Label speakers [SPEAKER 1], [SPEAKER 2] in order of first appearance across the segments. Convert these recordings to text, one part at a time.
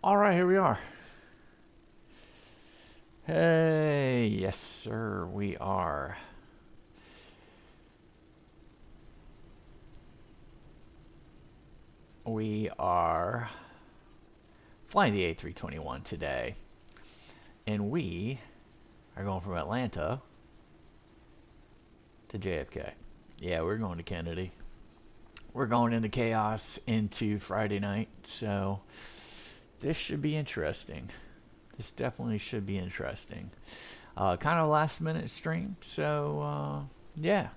[SPEAKER 1] All right, here we are. Hey, yes, sir, we are. We are flying the A321 today, and we are going from Atlanta to JFK. Yeah, we're going to Kennedy. We're going into chaos into Friday night, so this should be interesting. This definitely should be interesting. Kind of last minute stream, so yeah.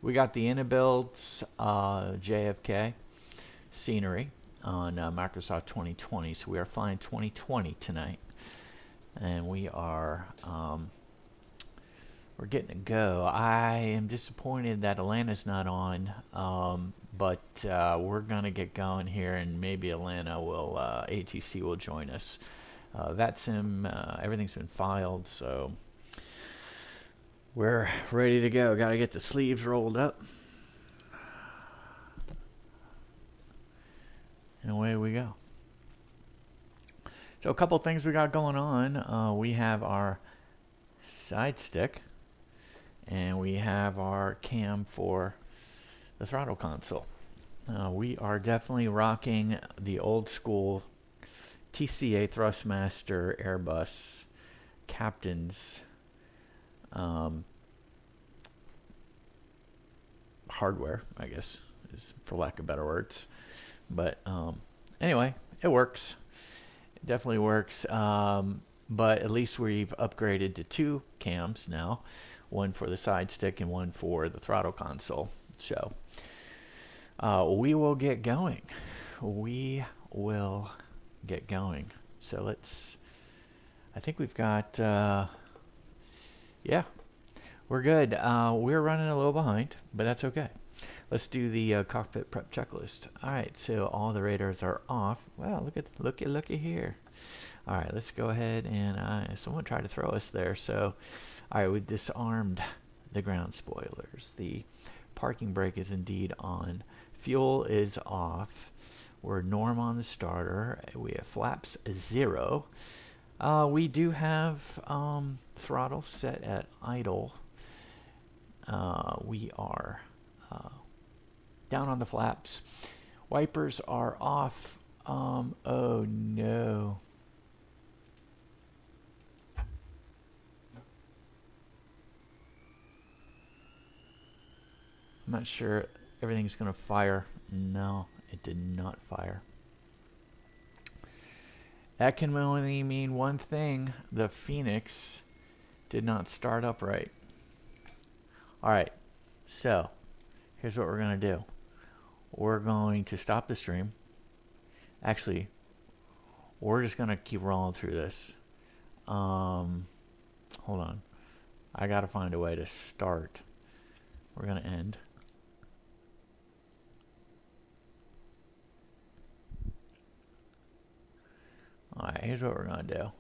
[SPEAKER 1] We got the iniBuilds JFK scenery on Microsoft 2020, so we are flying 2020 tonight, and we are we're getting to go. I am disappointed that Atlanta's not on, but we're gonna get going here, and maybe Atlanta will ATC will join us. VATSIM, everything's been filed, so we're ready to go. Got to get the sleeves rolled up, and away we go. So a couple things we got going on. We have our side stick, and we have our cam for the throttle console. We are definitely rocking the old school TCA Thrustmaster Airbus captain's hardware, I guess, is for lack of better words. But anyway, it works. It definitely works. But at least we've upgraded to 2 cams now, one for the side stick and one for the throttle console. So we will get going. We will get going. So let's, I think we've got, yeah, we're good. We're running a little behind, but that's okay. Let's do the cockpit prep checklist. All right, so all the radars are off. Wow, look at here. All right, let's go ahead and someone tried to throw us there. So, all right, we disarmed the ground spoilers. The parking brake is indeed on. Fuel is off. We're norm on the starter. We have flaps 0. We do have throttle set at idle. We are down on the flaps. Wipers are off. Oh no. I'm not sure everything's gonna fire. No, it did not fire. That can only mean one thing. The Fenix did not start up right. Alright, so here's what we're gonna do. We're going to stop the stream. Actually, we're just gonna keep rolling through this. Hold on. I gotta find a way to start. We're gonna end. Alright, here's what we're gonna do.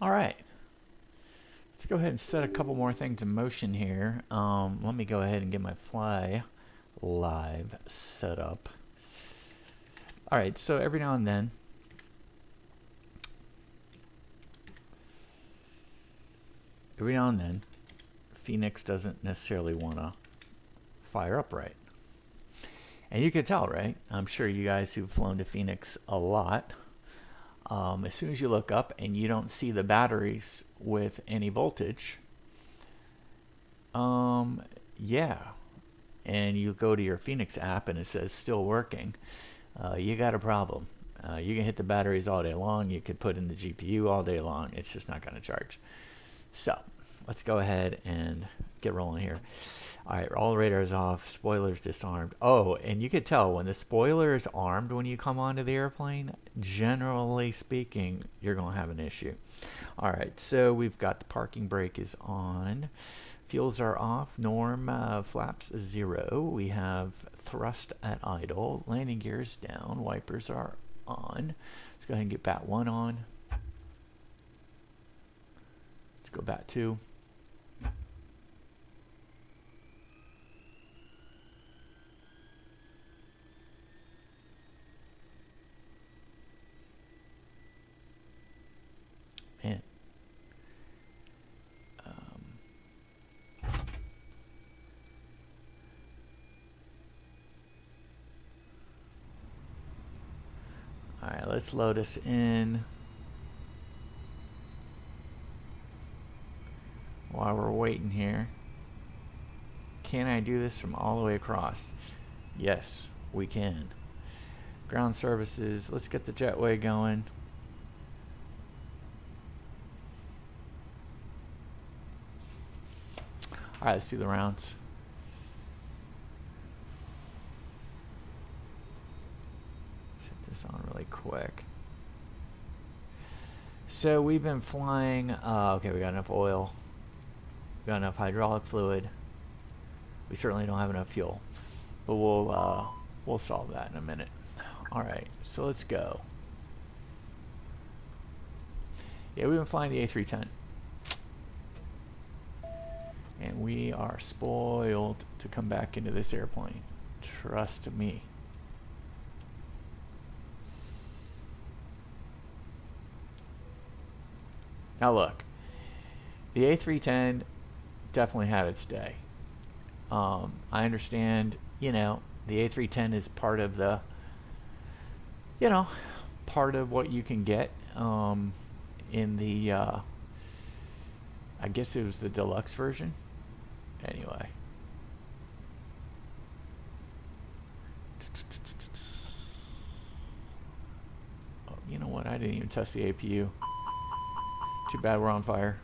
[SPEAKER 1] All right. Let's go ahead and set a couple more things in motion here. Let me go ahead and get my fly live set up. All right, so every now and then, Fenix doesn't necessarily want to fire up right. And you can tell, right? I'm sure you guys who've flown to Fenix a lot, as soon as you look up and you don't see the batteries with any voltage, yeah, and you go to your Fenix app and it says still working, you got a problem. You can hit the batteries all day long, you could put in the GPU all day long, it's just not going to charge. So let's go ahead and get rolling here. All right, all the radars off, spoilers disarmed. Oh, and you could tell when the spoiler is armed when you come onto the airplane, generally speaking, you're going to have an issue. All right, so we've got the parking brake is on. Fuels are off. Norm flaps 0. We have thrust at idle. Landing gears down. Wipers are on. Let's go ahead and get bat 1 on. Let's go bat 2. Man. All right, let's load us in. While we're waiting here, can I do this from all the way across? Yes, we can. Ground services, let's get the jetway going. All right, let's do the rounds. Set this on really quick. So we've been flying, okay, we got enough oil. We got enough hydraulic fluid. We certainly don't have enough fuel, but we'll solve that in a minute. All right, so let's go. Yeah, we've been flying the A310. And we are spoiled to come back into this airplane. Trust me. Now look, the A310 definitely had its day. I understand, you know, the A310 is part of the, you know, part of what you can get in the, I guess it was the deluxe version. Anyway. Oh, you know what? I didn't even test the APU. Too bad we're on fire.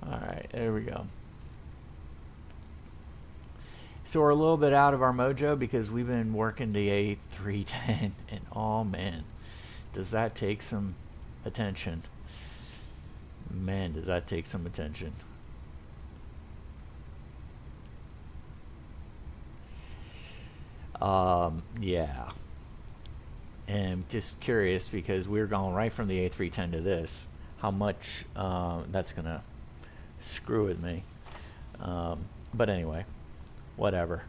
[SPEAKER 1] Alright, there we go. So we're a little bit out of our mojo because we've been working the A310 and oh man, does that take some attention. Man, does that take some attention. Yeah. And just curious because we're going right from the A310 to this, how much that's gonna screw with me. But anyway, whatever.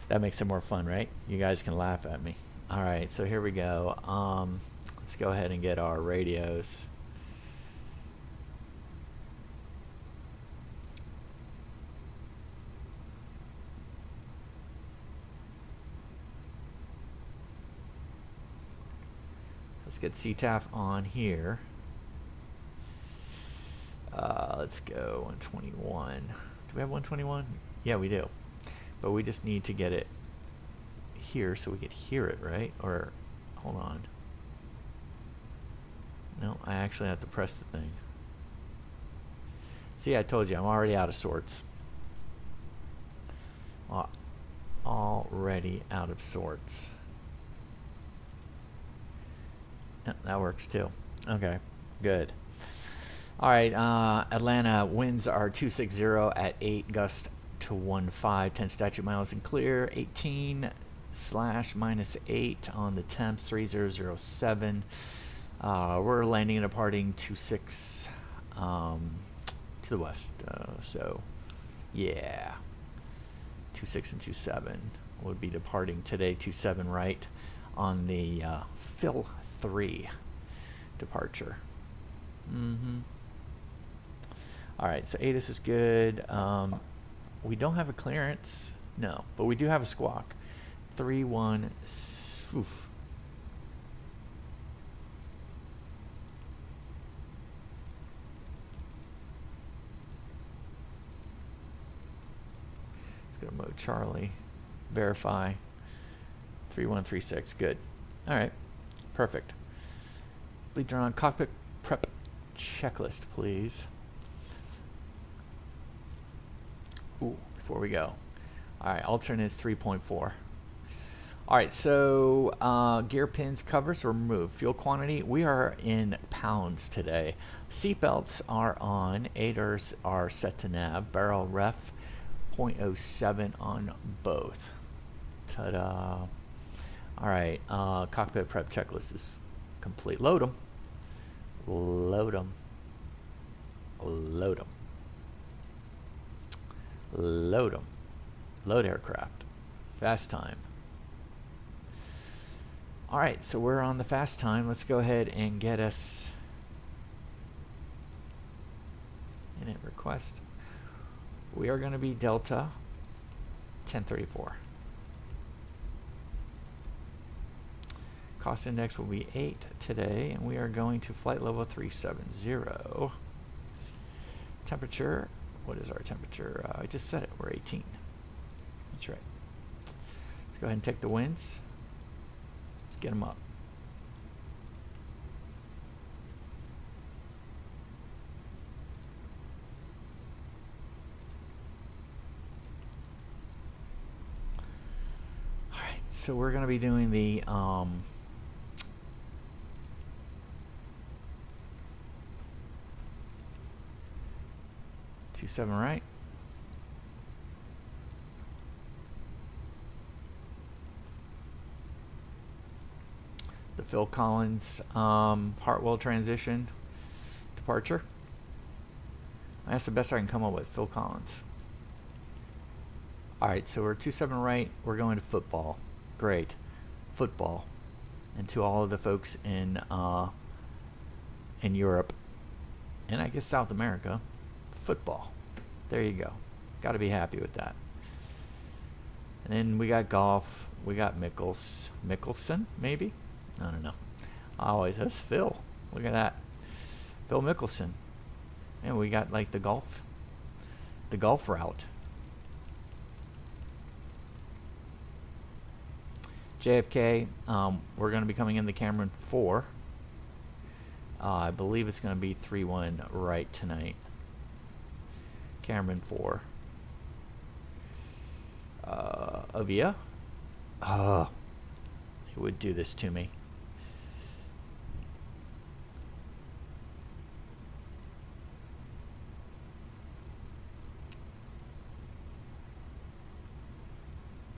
[SPEAKER 1] That makes it more fun, right? You guys can laugh at me. All right, so here we go. Let's go ahead and get our radios. Let's get CTAF on here. Let's go 121. Do we have 121? Yeah, we do. But we just need to get it here so we could hear it, right? Or, hold on. No, I actually have to press the thing. See, I told you, I'm already out of sorts. Already out of sorts. Yeah, that works too. Okay, good. All right, Atlanta winds are 260 at 8, gust to 15, 10 statute miles and clear, 18 slash -8 on the temps, 3007. We're landing and departing 26 to the west. So, yeah, 26 and 27 would be departing today, 27 right on the Phil 3 departure. All right, so ATIS is good. We don't have a clearance, no, but we do have a squawk. 3-1. Oof. Let's go to mode Charlie. Verify. 3136. Good. All right. Perfect. Lead drawn cockpit prep checklist, please. Ooh, before we go. All right, alternate is 3.4. All right, so gear pins covers were removed. Fuel quantity, we are in pounds today. Seatbelts are on. Aiders are set to nav. Barrel ref 0.07 on both. Ta-da. All right, cockpit prep checklist is complete. Load them. Load them. Load them. Load them. Load aircraft. Fast time. All right, so we're on the fast time. Let's go ahead and get us init request. We are going to be Delta 1034. Cost index will be 8 today, and we are going to flight level 370. Temperature, what is our temperature? I just said it, we're 18. That's right. Let's go ahead and take the winds. Let's get them up. All right, so we're going to be doing the 27 right. The Phil Collins Hartwell transition departure. That's the best I can come up with, Phil Collins. All right, so we're 27 right. We're going to football. Great, football. And to all of the folks in Europe, and I guess South America, football. There you go. Got to be happy with that. And then we got golf. We got Mickelson, maybe? I don't know. That's Phil. Look at that. Phil Mickelson. And we got like the golf route. JFK, we're going to be coming in the Cameron 4. I believe it's going to be 3-1 right tonight. Cameron 4. Avia. He would do this to me.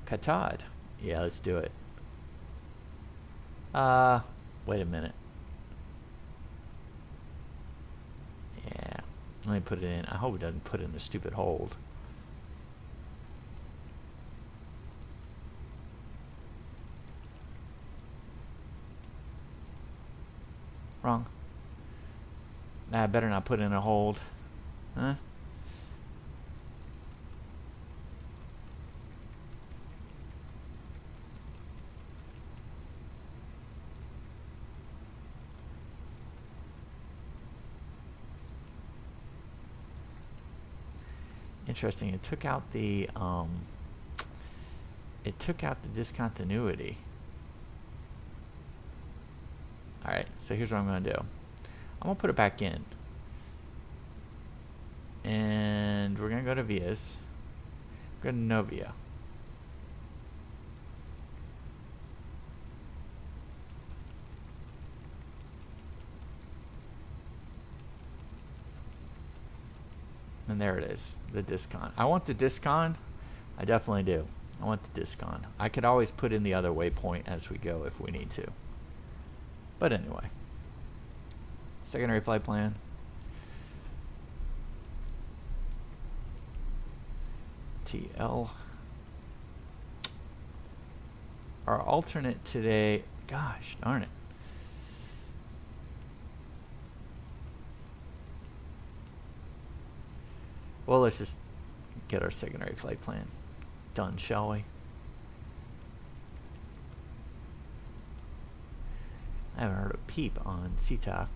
[SPEAKER 1] Katad. Yeah, let's do it. Wait a minute. Yeah, let me put it in. I hope it doesn't put in the stupid hold. Wrong. Nah, I better not put in a hold. Huh? Interesting. It took out the discontinuity. All right. So here's what I'm going to do. I'm going to put it back in, and we're going to go to Vias. Go to Novia. And there it is, the discon. I want the discon. I definitely do. I want the discon. I could always put in the other waypoint as we go if we need to. But anyway. Secondary flight plan. TL. Our alternate today, gosh darn it. Well, let's just get our secondary flight plan done, shall we? I haven't heard a peep on CTAF.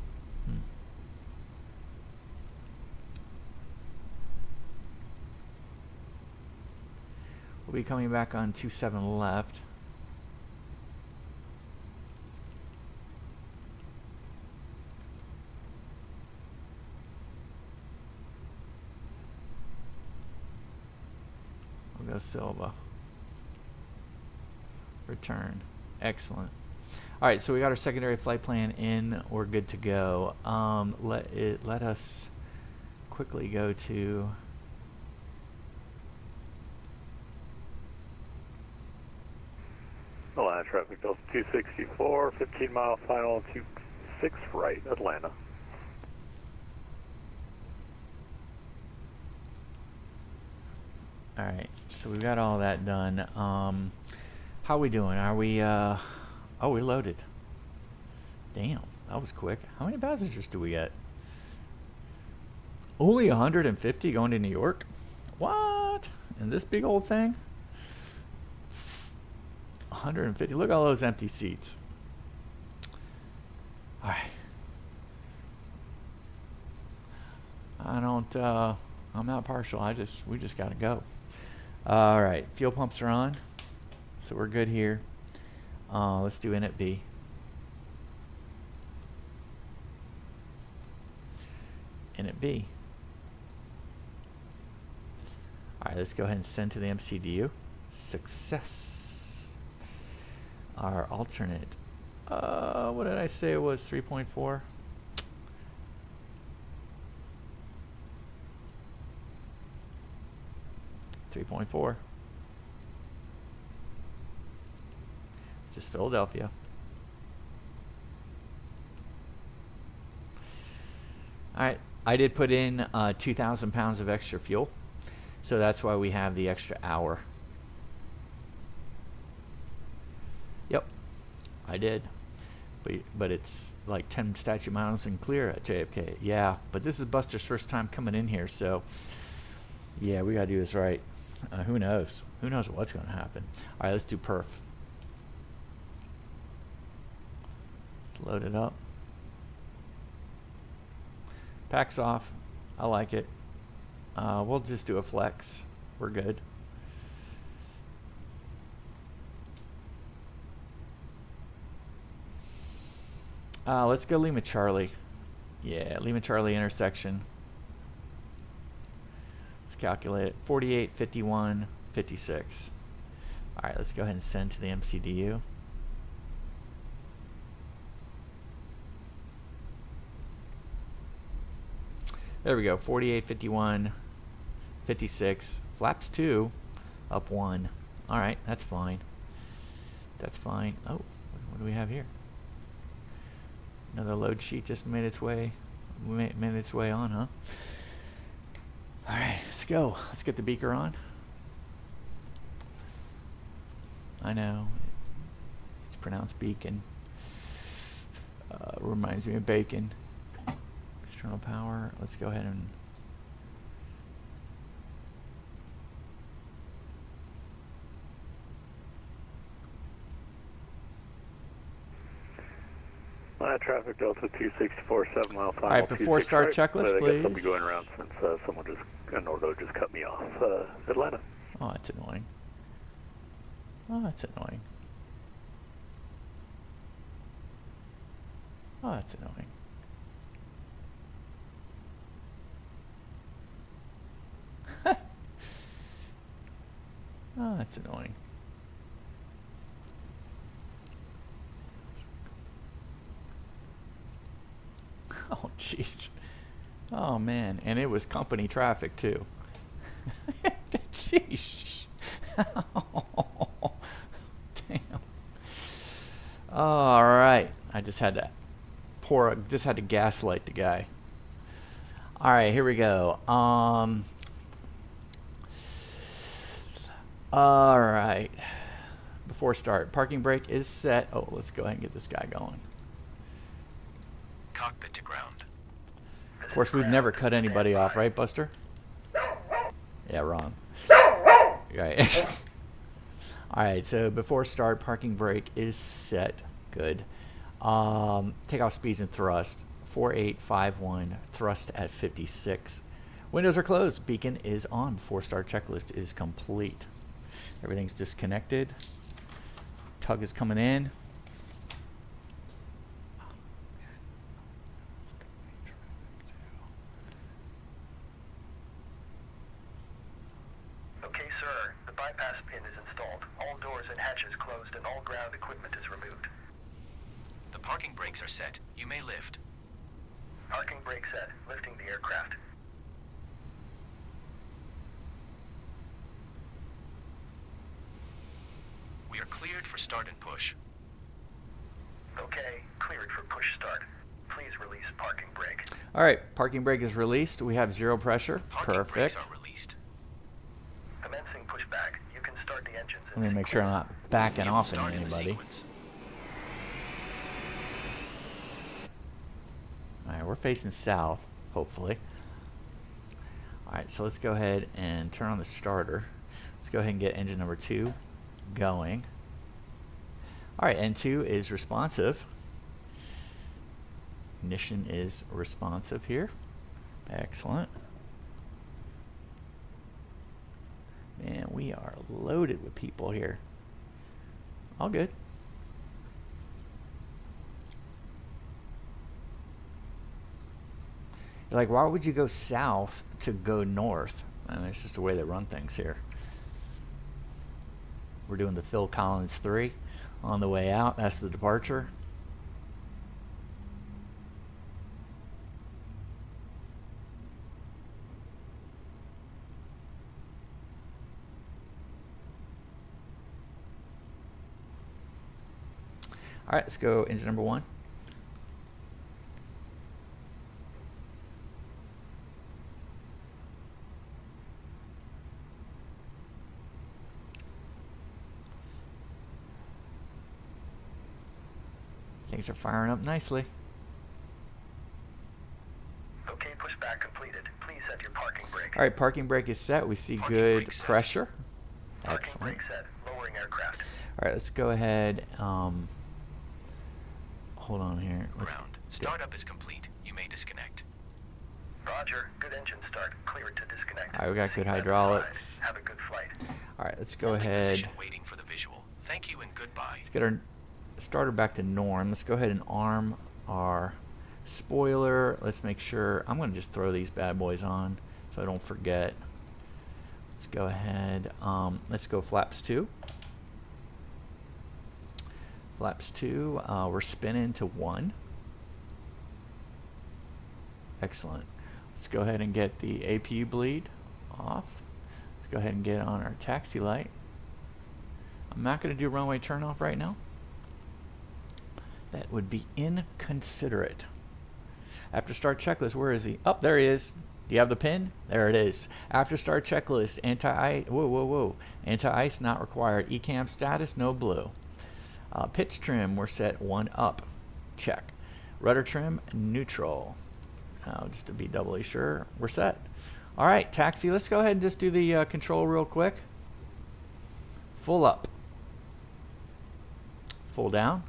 [SPEAKER 1] We'll be coming back on 27 left. We'll go Silva. Return. Excellent. All right, so we got our secondary flight plan in. We're good to go. Let us quickly go to
[SPEAKER 2] Atlanta traffic, Delta 264, 15-mile final, 26 right, Atlanta.
[SPEAKER 1] All right, so we've got all that done. How are we doing? Are we, oh, we loaded. Damn, that was quick. How many passengers do we get? Only 150 going to New York? What? And this big old thing? 150. Look at all those empty seats. All right. I don't, I'm not partial. We just got to go. All right. Fuel pumps are on. So we're good here. Let's do init B. Init B. All right. Let's go ahead and send to the MCDU. Success. Our alternate. What did I say it was? 3.4? 3.4. Just Philadelphia. Alright, I did put in 2,000 pounds of extra fuel. So that's why we have the extra hour. Yep, I did. But it's like 10 statute miles and clear at JFK. Yeah, but this is Buster's first time coming in here, so yeah, we gotta do this right. Who knows? Who knows what's gonna happen? All right, let's do perf. Let's load it up. Packs off. I like it. We'll just do a flex. We're good. Let's go Lima Charlie. Yeah, Lima Charlie intersection. Let's calculate it. 48, 51, 56. All right, let's go ahead and send to the MCDU. There we go. 48, 51, 56. Flaps 2, up 1. All right, that's fine. That's fine. Oh, what do we have here? Another load sheet just made its way on, huh? All right, let's go. Let's get the beaker on. I know it's pronounced beacon. Reminds me of bacon. External power. Let's go ahead and
[SPEAKER 2] traffic Delta 264, 7 mile final.
[SPEAKER 1] All right, before start
[SPEAKER 2] right.
[SPEAKER 1] checklist, please.
[SPEAKER 2] Somebody going around since someone just, an order just cut me off. Atlanta.
[SPEAKER 1] Oh, that's annoying. Oh, that's annoying. Oh, that's annoying. Oh, that's annoying. Oh, jeez. Oh man, and it was company traffic too. Jeez. Damn. All right, I just had to gaslight the guy. All right, here we go. All right. Before start, parking brake is set. Oh, let's go ahead and get this guy going.
[SPEAKER 3] Cockpit to ground.
[SPEAKER 1] Of course, we've never cut anybody off, right, Buster? Yeah, wrong. Right. All right, so before start, parking brake is set. Good. Takeoff speeds and thrust. 4851, thrust at 56. Windows are closed. Beacon is on. Before start checklist is complete. Everything's disconnected. Tug is coming in.
[SPEAKER 3] Okay, sir. The bypass pin is installed. All doors and hatches closed and all ground equipment is removed. The parking brakes are set. You may lift. Parking brake set. Lifting the aircraft. We are cleared for start and push. Okay, cleared for push start. Please release parking brake.
[SPEAKER 1] All right, parking brake is released. We have zero pressure.
[SPEAKER 3] Parking brakes
[SPEAKER 1] Perfect.
[SPEAKER 3] are released. Commencing pushback. You can start the engines.
[SPEAKER 1] Let me make sure I'm not backing off into
[SPEAKER 3] Start in the
[SPEAKER 1] anybody.
[SPEAKER 3] sequence.
[SPEAKER 1] All right, we're facing south, hopefully. All right, so let's go ahead and turn on the starter. Let's go ahead and get engine number 2 going. All right, N2 is responsive. Ignition is responsive here. Excellent. Man, we are loaded with people here. All good. You're like, why would you go south to go north? And it's just the way they run things here. We're doing the Phil Collins 3 on the way out. That's the departure. All right, let's go engine number 1. Things are firing up nicely.
[SPEAKER 3] Okay, pushback completed. Please set your parking brake.
[SPEAKER 1] All right, parking brake is set. We see
[SPEAKER 3] Parking
[SPEAKER 1] good
[SPEAKER 3] brake set.
[SPEAKER 1] pressure.
[SPEAKER 3] Parking
[SPEAKER 1] Excellent.
[SPEAKER 3] brake set. Lowering aircraft.
[SPEAKER 1] All right, let's go ahead. Hold on here. Let's
[SPEAKER 3] Ground. Startup is complete. You may disconnect. Roger. Good engine start. Clear it to disconnect.
[SPEAKER 1] All right, we got good
[SPEAKER 3] Seatbelt
[SPEAKER 1] hydraulics.
[SPEAKER 3] advised. Have a good flight.
[SPEAKER 1] All right, let's go
[SPEAKER 3] Landing
[SPEAKER 1] ahead.
[SPEAKER 3] position waiting for the visual. Thank you and goodbye.
[SPEAKER 1] Let's get our starter back to norm. Let's go ahead and arm our spoiler. Let's make sure. I'm going to just throw these bad boys on so I don't forget. Let's go ahead. Let's go flaps 2. Flaps 2. We're spinning to 1. Excellent. Let's go ahead and get the APU bleed off. Let's go ahead and get on our taxi light. I'm not going to do runway turnoff right now. That would be inconsiderate. After start checklist, where is he? Oh, there he is. Do you have the pin? There it is. After start checklist, anti-ice, whoa. Anti-ice not required. ECAM status, no blue. Pitch trim, we're set 1 up. Check. Rudder trim, neutral. Just to be doubly sure, we're set. All right, taxi, let's go ahead and just do the control real quick. Full up. Full down.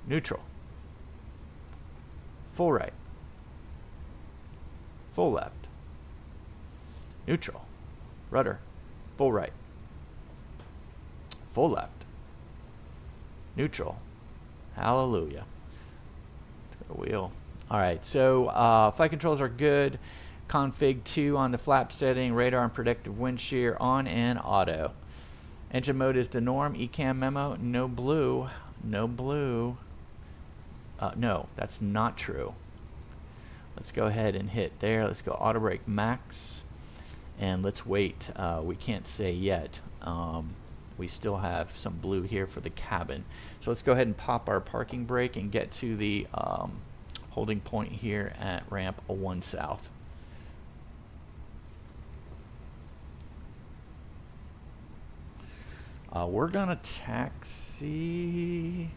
[SPEAKER 1] Neutral. Full right. Full left. Neutral. Rudder. Full right. Full left. Neutral. Hallelujah. To the wheel. Alright, so flight controls are good. Config 2 on the flap setting. Radar and predictive wind shear on and auto. Engine mode is the norm. ECAM memo. No blue. No blue. No, that's not true. Let's go ahead and hit there. Let's go auto brake max, and let's wait. We can't say yet. We still have some blue here for the cabin. So let's go ahead and pop our parking brake and get to the holding point here at ramp 1 south. We're gonna taxi.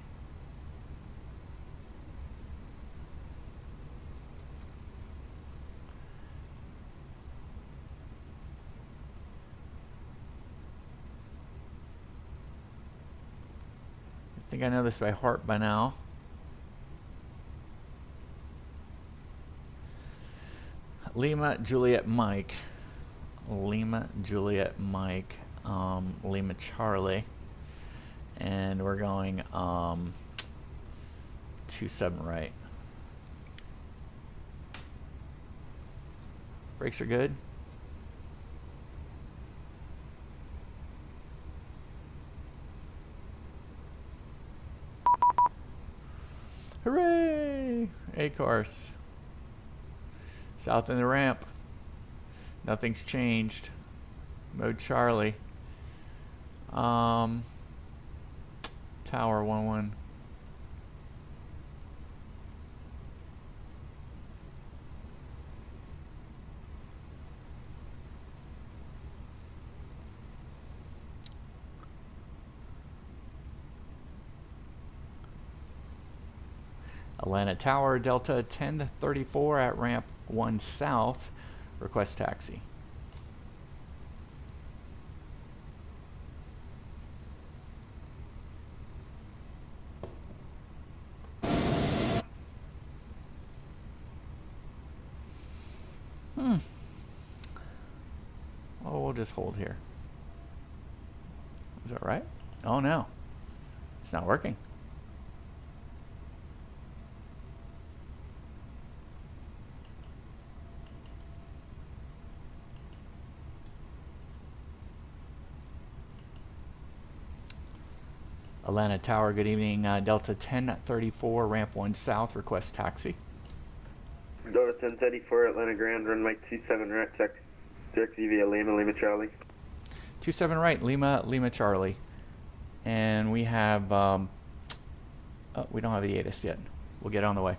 [SPEAKER 1] I think I know this by heart by now. Lima Juliet Mike. Lima Juliet Mike. Lima Charlie. And we're going 27 right. Brakes are good. Hooray! A-cars. South in the ramp. Nothing's changed. Mode Charlie. Tower 1-1. Atlanta Tower, Delta 1034 at ramp 1 south. Request taxi. Oh, we'll just hold here. Is that right? Oh no, it's not working. Atlanta Tower, good evening. Delta 1034, ramp 1 south, request taxi.
[SPEAKER 4] Delta 1034, Atlanta Grand, runway 27 right, taxi via Lima, Lima Charlie.
[SPEAKER 1] 27 right, Lima, Lima Charlie. And we have, oh, we don't have the ATIS yet. We'll get on the way.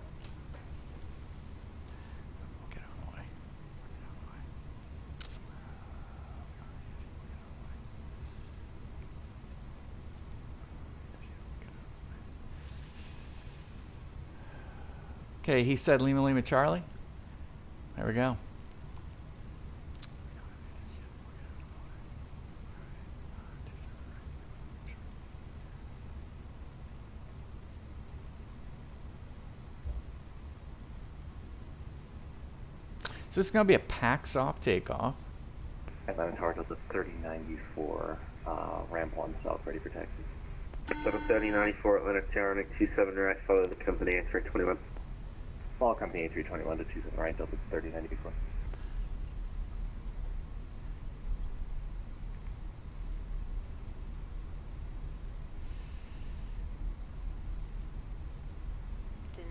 [SPEAKER 1] Okay, he said Lima, Lima, Charlie. There we go. So this is going to be a PAX off takeoff.
[SPEAKER 5] Atlanta Tower Delta 3094, ramp 1 south, ready for taxi.
[SPEAKER 4] Delta 3094, Atlanta Tower, next 27 right, follow the company A321.
[SPEAKER 5] Follow company A321 to 27 right, Delta 3094.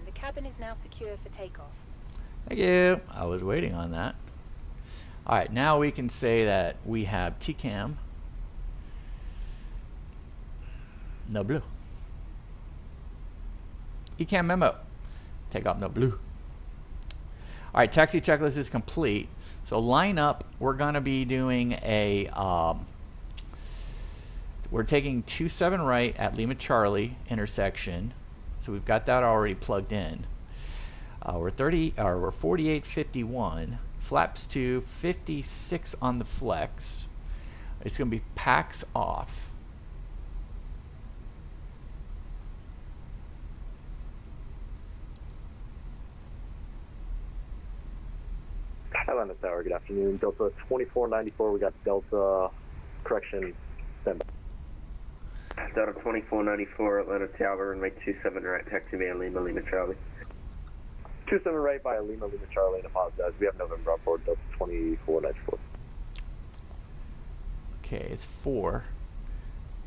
[SPEAKER 6] The cabin is now secure for takeoff.
[SPEAKER 1] Thank you. I was waiting on that. All right, now we can say that we have TCAM. No blue. ECAM memo. Take off no blue. All right, taxi checklist is complete. So line up, we're gonna be doing a, we're taking 27 right at Lima Charlie intersection. So we've got that already plugged in. We're 4851, flaps to 56 on the flex. It's gonna be PAX off.
[SPEAKER 2] Atlanta Tower, good afternoon. Delta 2494, we got Delta, correction, stand by.
[SPEAKER 4] Delta 2494, Atlanta Tower, runway 27 right, taxi via Lima, Lima Charlie.
[SPEAKER 2] 27 right by Lima, Lima Charlie, and apologize. We have November on board, Delta 2494.
[SPEAKER 1] Okay, it's 4.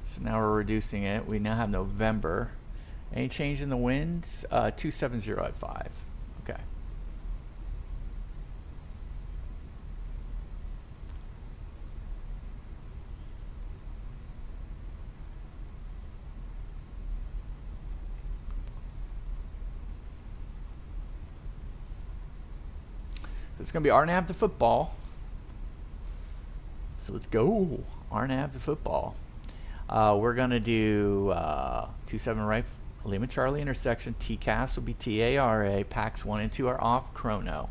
[SPEAKER 1] So now we're reducing it. We now have November. Any change in the winds? 270 at 5. Okay. It's going to be RNAV to football. So let's go. RNAV to football. We're going to do 27 right, Lima Charlie intersection. TCAS will be TARA. Packs 1 and 2 are off. Chrono.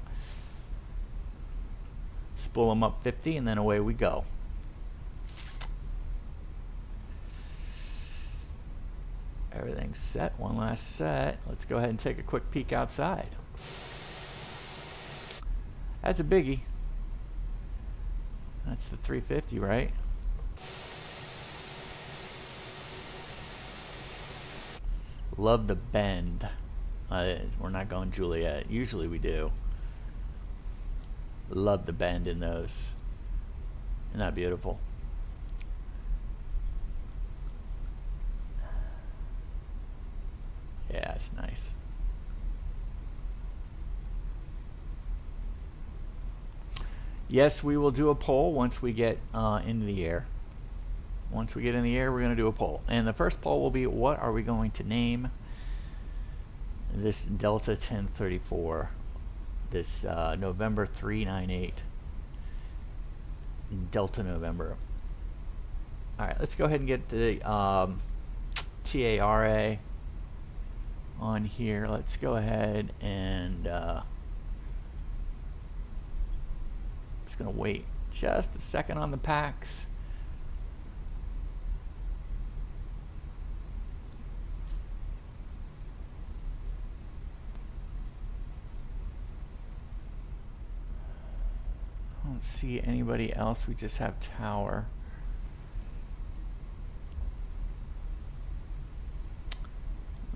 [SPEAKER 1] Spool them up 50 and then away we go. Everything's set. One last set. Let's go ahead and take a quick peek outside. That's a biggie. That's the 350, right? Love the bend. We're not going Juliet. Usually we do. Love the bend in those. Isn't that beautiful? Yeah, it's nice. Yes, we will do a poll once we get into the air. Once we get in the air, we're going to do a poll. And the first poll will be, what are we going to name this Delta 1034, this November 398, Delta November. All right, let's go ahead and get the TARA on here. Let's go ahead and just gonna wait just a second on the packs. I don't see anybody else. We just have Tower.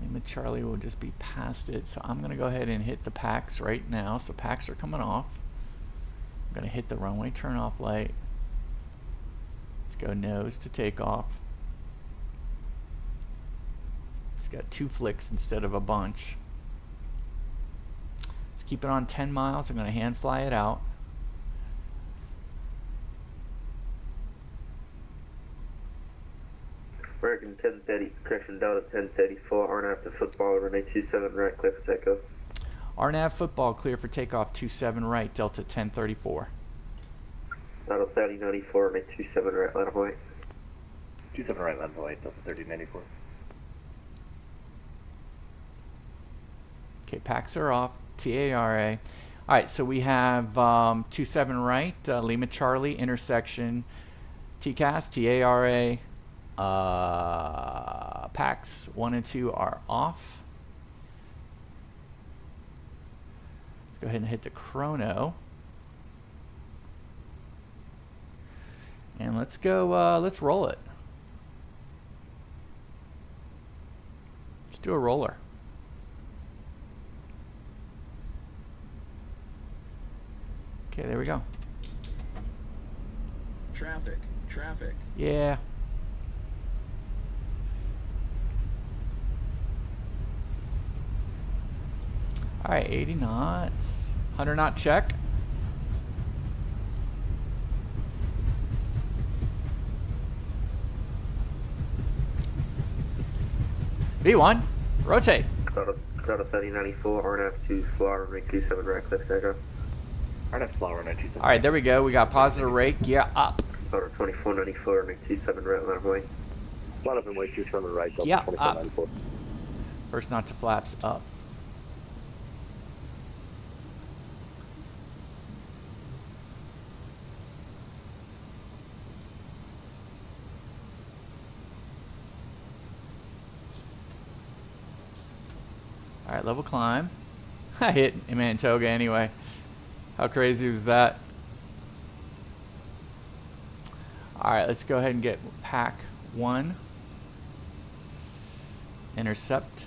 [SPEAKER 1] Lima Charlie will just be past it, so I'm gonna go ahead and hit the packs right now. So packs are coming off. I'm gonna hit the runway turn-off light. Let's go nose to takeoff. It's got 2 flicks instead of a bunch. Let's keep it on 10 miles. I'm gonna hand fly it out.
[SPEAKER 4] American 1030, correction, Delta 1034, RNAV to football, runway 27 right, clear for takeoff.
[SPEAKER 1] RNAV football, clear for takeoff, 27 right, Delta 1034.
[SPEAKER 4] Delta 3094, runway 27 right, land Hawaii.
[SPEAKER 5] 27 right, land Hawaii, Delta 3094.
[SPEAKER 1] Okay, packs are off, TARA. All right, so we have 27 right, Lima Charlie, intersection, TCAS, TARA. Packs 1 and 2 are off. Let's go ahead and hit the chrono. And let's go, let's roll it. Let's do a roller. Okay, there we go.
[SPEAKER 7] Traffic, traffic.
[SPEAKER 1] Yeah. All right, 80 knots, 100 knot check. V1, rotate.
[SPEAKER 4] Delta 3094, RNAV to Florida, runway 27 right, clear for takeoff.
[SPEAKER 5] RNAV Florida, runway 27.
[SPEAKER 1] All right, there we go. We got positive rate, gear up.
[SPEAKER 4] Delta 2494, runway 27 right, land Hawaii.
[SPEAKER 2] Flat up and wait 27 right, Delta
[SPEAKER 1] Yeah, up.
[SPEAKER 2] 2494.
[SPEAKER 1] First knot to flaps up. All right, level climb. I hit Mantoga anyway. How crazy was that? All right, let's go ahead and get pack 1. Intercept.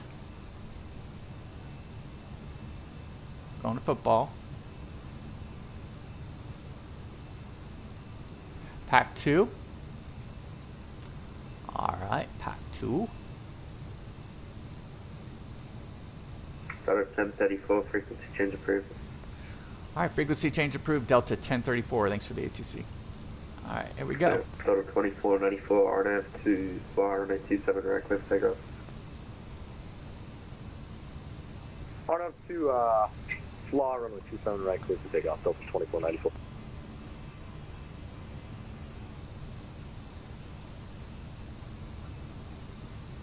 [SPEAKER 1] Going to football. Pack 2. All right, pack 2.
[SPEAKER 4] Delta 1034, frequency change approved.
[SPEAKER 1] All right, frequency change approved, Delta 1034. Thanks for the ATC. All right, here we go.
[SPEAKER 4] Delta 2494, RNAV to Florida, runway 27 right, clear for takeoff.
[SPEAKER 2] RNAV to Flaw, runway 27 right, clear for takeoff, Delta 2494.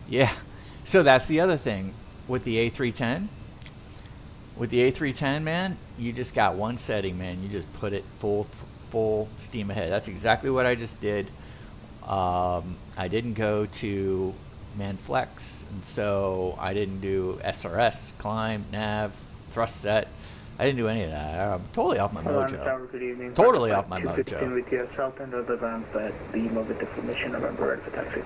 [SPEAKER 1] Yeah, so that's the other thing with the A310. With the A310, man, you just got one setting, man. You just put it full steam ahead. That's exactly what I just did. I didn't go to ManFlex, and so I didn't do SRS, climb, nav, thrust set. I didn't do any of that. I'm totally off my mojo. Totally off my mojo.
[SPEAKER 8] With your south end of the ramp at the Mobile Definition, November ready for taxi.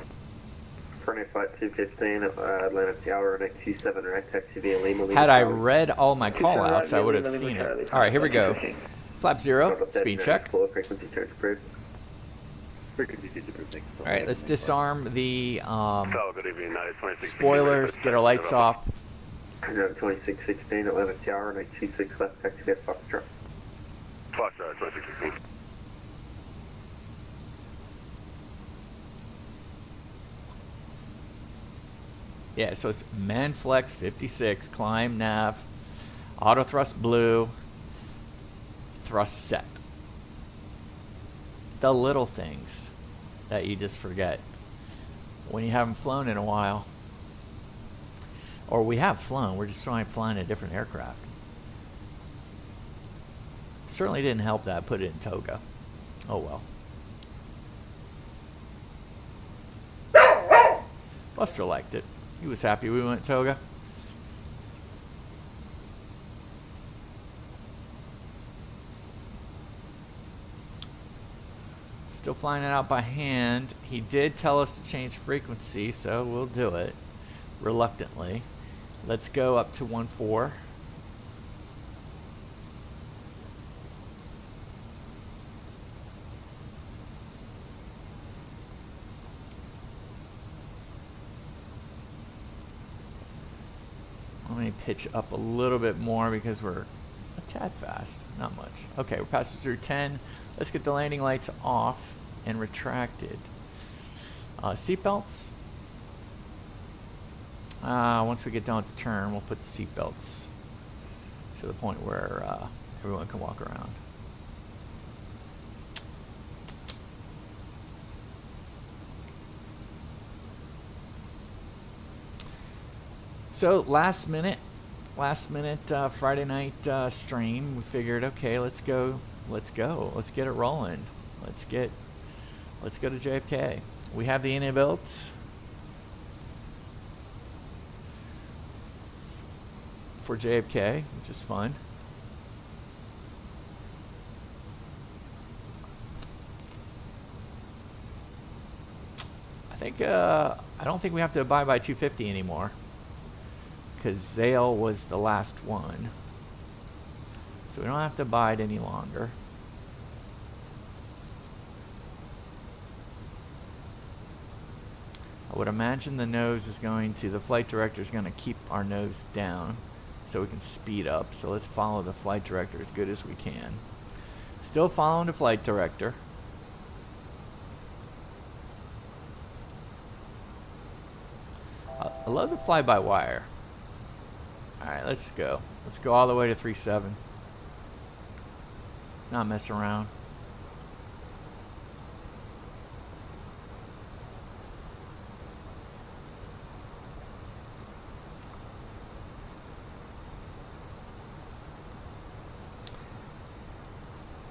[SPEAKER 4] Frontier Flight 215, Atlanta Tower, next 27 right, taxi via Lima.
[SPEAKER 1] Had I read all my callouts, I would have seen it. All right, here we go. Flap 0, speed check. All right, let's disarm the spoilers, get our lights off.
[SPEAKER 4] 2616, Atlanta Tower, next 26 left, taxi via Foxtrot.
[SPEAKER 2] Foxtrot, 2616.
[SPEAKER 1] Yeah, so it's ManFlex 56, climb, nav, auto thrust blue, thrust set. The little things that you just forget when you haven't flown in a while. Or we have flown, we're just flying a different aircraft. Certainly didn't help that I put it in toga. Oh well. Buster liked it. He was happy we went toga. Still flying it out by hand. He did tell us to change frequency, so we'll do it reluctantly. Let's go up to 1.4. Let me pitch up a little bit more because we're a tad fast. Not much. Okay, we're passing through 10. Let's get the landing lights off and retracted. Seatbelts. Once we get down at the turn, we'll put the seatbelts to the point where everyone can walk around. So last minute Friday night stream, we figured, okay, let's get it rolling. Let's go to JFK. We have the iniBuilds for JFK, which is fun. I don't think we have to abide by 250 anymore, because Zale was the last one. So we don't have to abide any longer. I would imagine the flight director is going to keep our nose down so we can speed up. So let's follow the flight director as good as we can. Still following the flight director. I love the fly-by-wire. Alright, let's go. Let's go all the way to 3.7. Let's not mess around.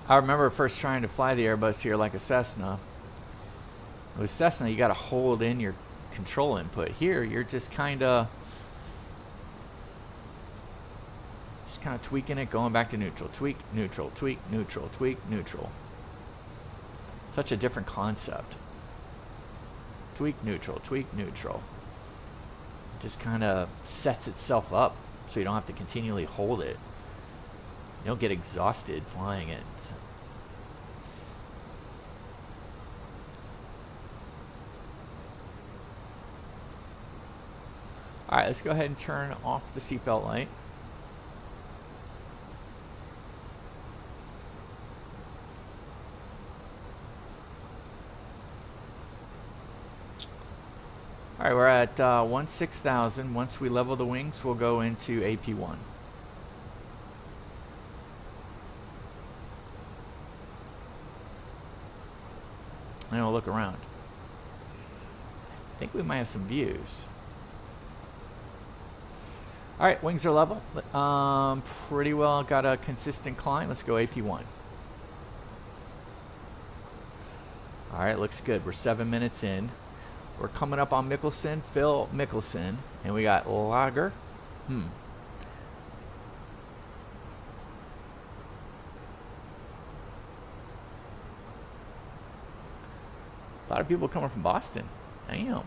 [SPEAKER 1] I remember first trying to fly the Airbus here like a Cessna. With Cessna, you got to hold in your control input. Here, you're just kind of tweaking it, going back to neutral, tweak, neutral, tweak, neutral, tweak, neutral. Such a different concept. Tweak, neutral, tweak, neutral. It just kind of sets itself up so you don't have to continually hold it. You don't get exhausted flying it. Alright, let's go ahead and turn off the seatbelt light. Alright, we're at 16,000. Once we level the wings, we'll go into AP1. and we'll look around. I think we might have some views. All right, wings are level. Pretty well got a consistent climb. Let's go AP1. All right, looks good. We're 7 minutes in. We're coming up on Mickelson, Phil Mickelson, and we got Lager. A lot of people coming from Boston. Damn.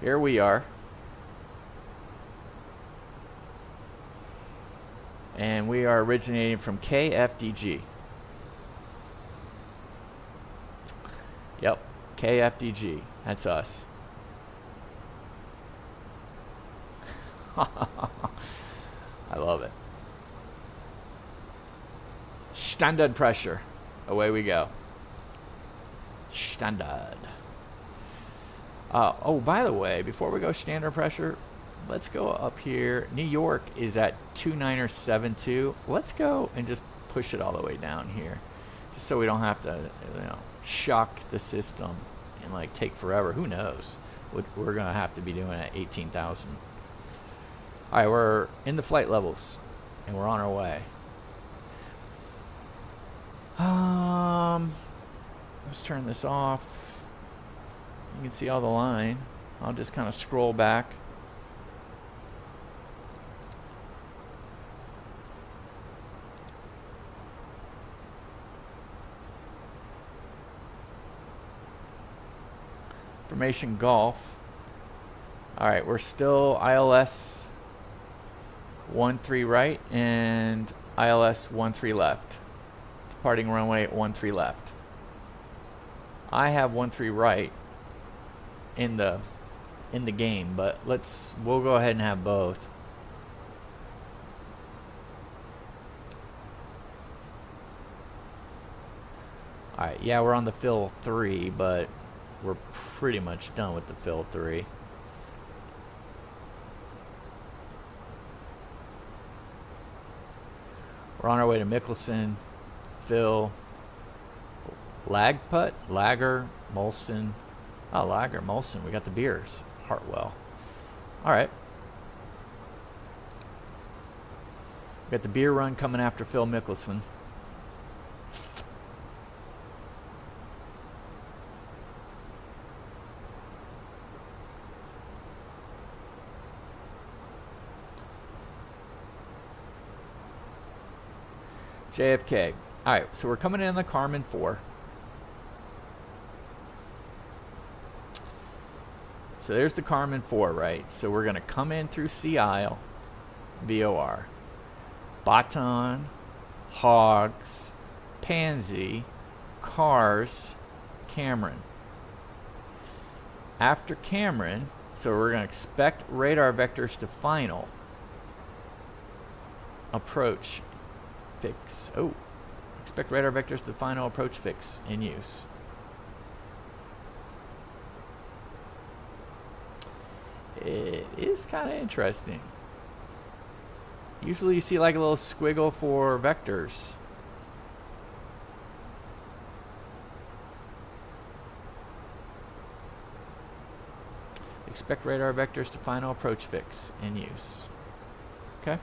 [SPEAKER 1] Here we are. And we are originating from KFDG. Yep, KFDG. That's us. I love it. Standard pressure. Away we go. Standard. Oh, by the way, before we go standard pressure, let's go up here. New York is at 2972. Let's go and just push it all the way down here, just so we don't have to, shock the system and like take forever. Who knows what we're gonna have to be doing at 18,000. All right, we're in the flight levels and we're on our way. Let's turn this off. You can see all the line. I'll just kind of scroll back. Formation Golf. Alright, we're still ILS 13 right and ILS 13 left. Departing runway 13 left. I have 13 right in the game, but we'll go ahead and have both. Alright, yeah, we're on the fill 3, but we're pretty much done with the fill 3. We're on our way to Mickelson, Phil, Lager, Molson. Oh, Lager, Molson. We got the beers. Hartwell. All right. We got the beer run coming after Phil Mickelson. JFK. All right, so we're coming in the Carmen 4. So there's the Carmen 4, right? So we're going to come in through Sea Isle, VOR. Baton, Hogs, Pansy, Cars, Cameron. After Cameron, so we're going to expect radar vectors to final. Approach fix. Oh, expect radar vectors to final approach fix in use. It is kind of interesting. Usually you see like a little squiggle for vectors. Expect radar vectors to final approach fix in use. Okay.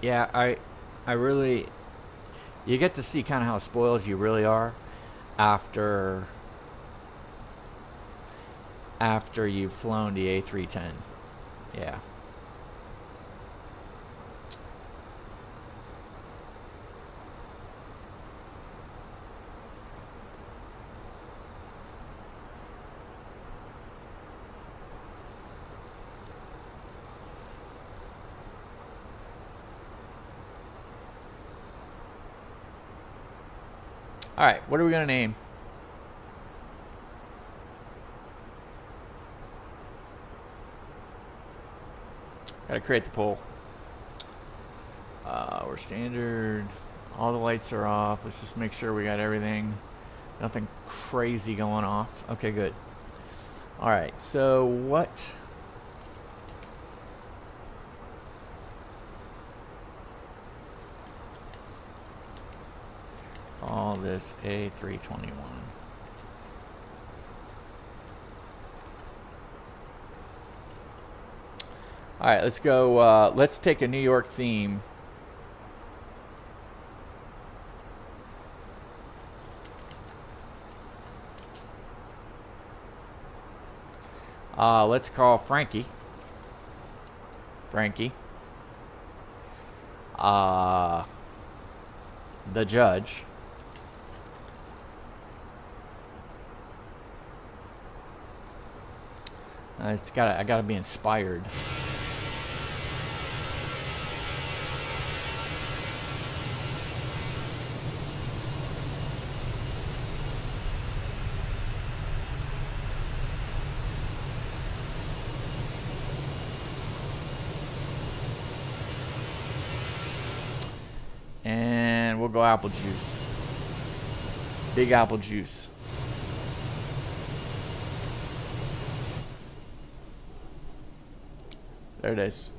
[SPEAKER 1] Yeah, I really, you get to see kind of how spoiled you really are after you've flown the A310. Yeah. All right, what are we gonna name? Gotta create the poll. We're standard. All the lights are off. Let's just make sure we got everything. Nothing crazy going off. Okay, good. All right, so what? Call this A321. All right, let's go. Let's take a New York theme. Let's call Frankie. The judge. I gotta be inspired. And we'll go apple juice. Big apple juice. There it is.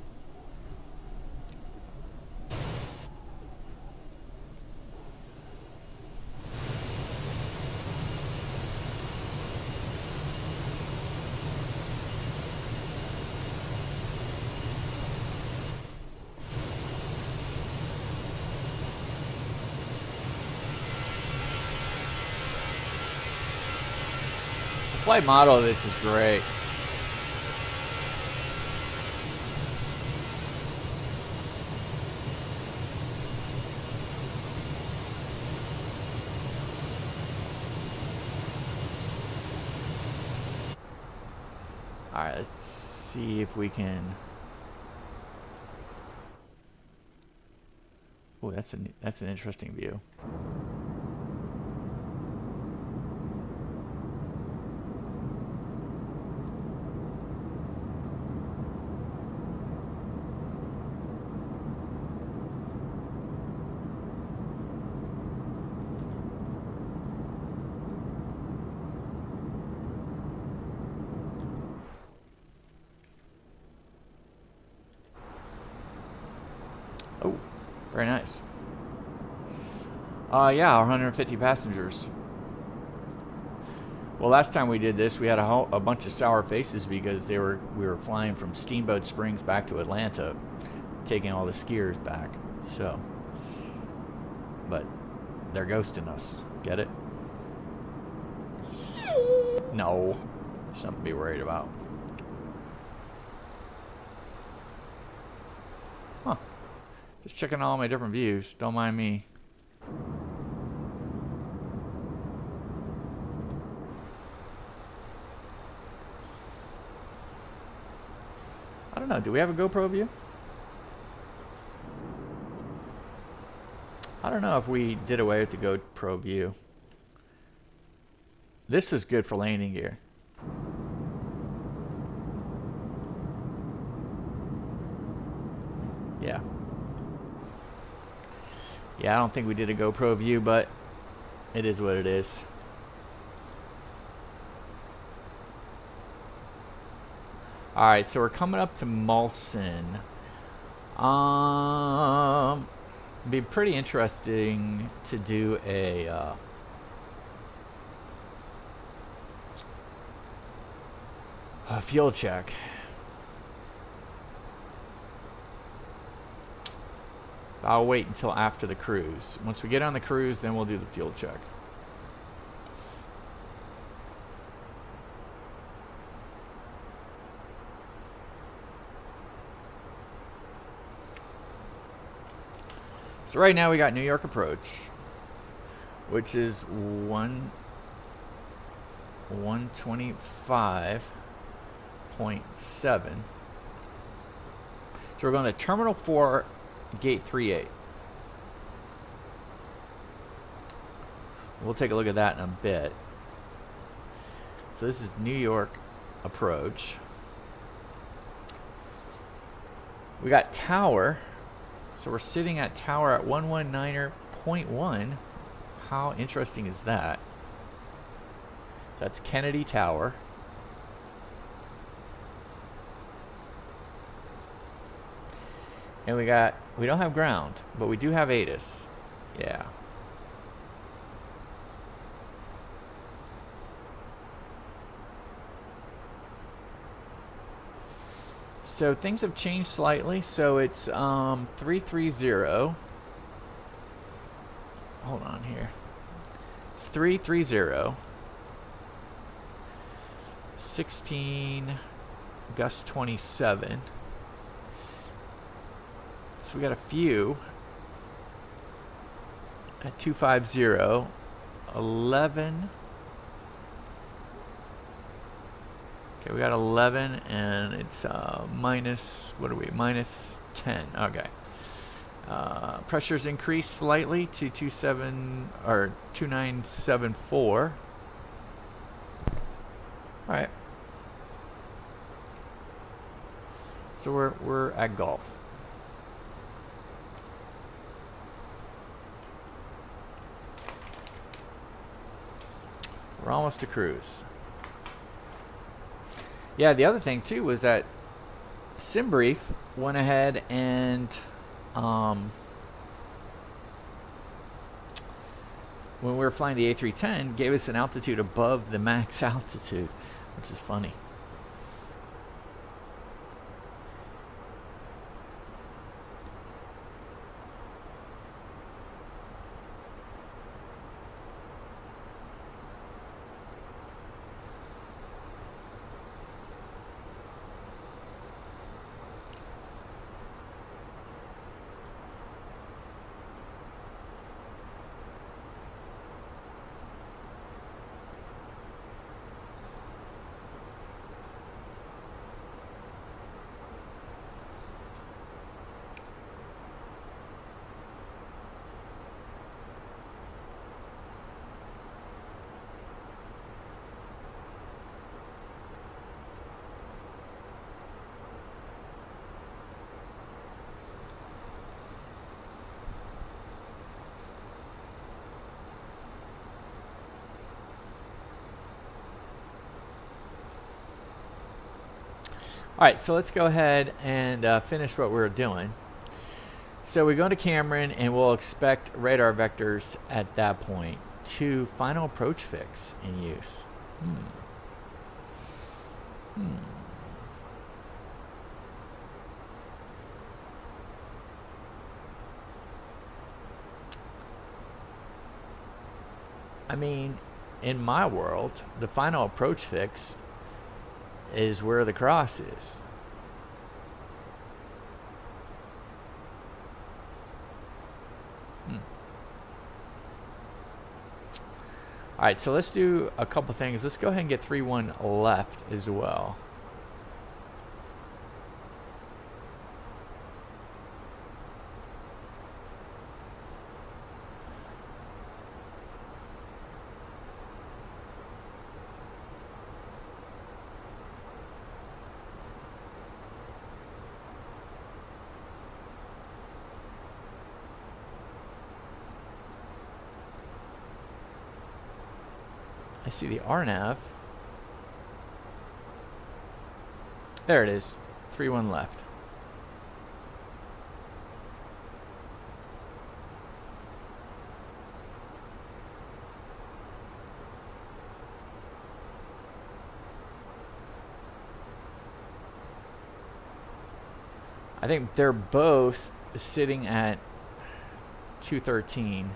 [SPEAKER 1] The flight model of this is great. Alright, let's see if we can... Oh, that's an interesting view. Oh, very nice. Yeah, 150 passengers. Well, last time we did this, we had a bunch of sour faces because we were flying from Steamboat Springs back to Atlanta, taking all the skiers back. So, but they're ghosting us. Get it? No, something to be worried about. Huh. Just checking all my different views. Don't mind me. I don't know. Do we have a GoPro view? I don't know if we did away with the GoPro view. This is good for landing gear. Yeah. Yeah, I don't think we did a GoPro view, but it is what it is. Alright, so we're coming up to Mulson. It'd be pretty interesting to do a fuel check. I'll wait until after the cruise. Once we get on the cruise, then we'll do the fuel check. So right now we got New York approach, which is 125.7. So we're going to Terminal 4, Gate 38. We'll take a look at that in a bit. So this is New York approach. We got tower. So we're sitting at tower at 119.1. How interesting is that? That's Kennedy Tower. And we don't have ground, but we do have ATIS. Yeah. So things have changed slightly. So it's 330. Hold on here. It's 330. 16 gust 27. So we got a few at 250, 11. Okay, we got 11, and it's minus, what are we, minus 10. Okay. Pressure's increased slightly to 2974. All right. So we're at Gulf. We're almost to cruise. Yeah, the other thing too was that SimBrief went ahead and when we were flying the A310, gave us an altitude above the max altitude, which is funny. Alright, so let's go ahead and finish what we're doing. So we go to Cameron and we'll expect radar vectors at that point to final approach fix in use. I mean, in my world, the final approach fix is where the cross is. Alright, so let's do a couple things. Let's go ahead and get 3-1 left as well. I see the RNAV. There it is. 3-1 left. I think they're both sitting at 213.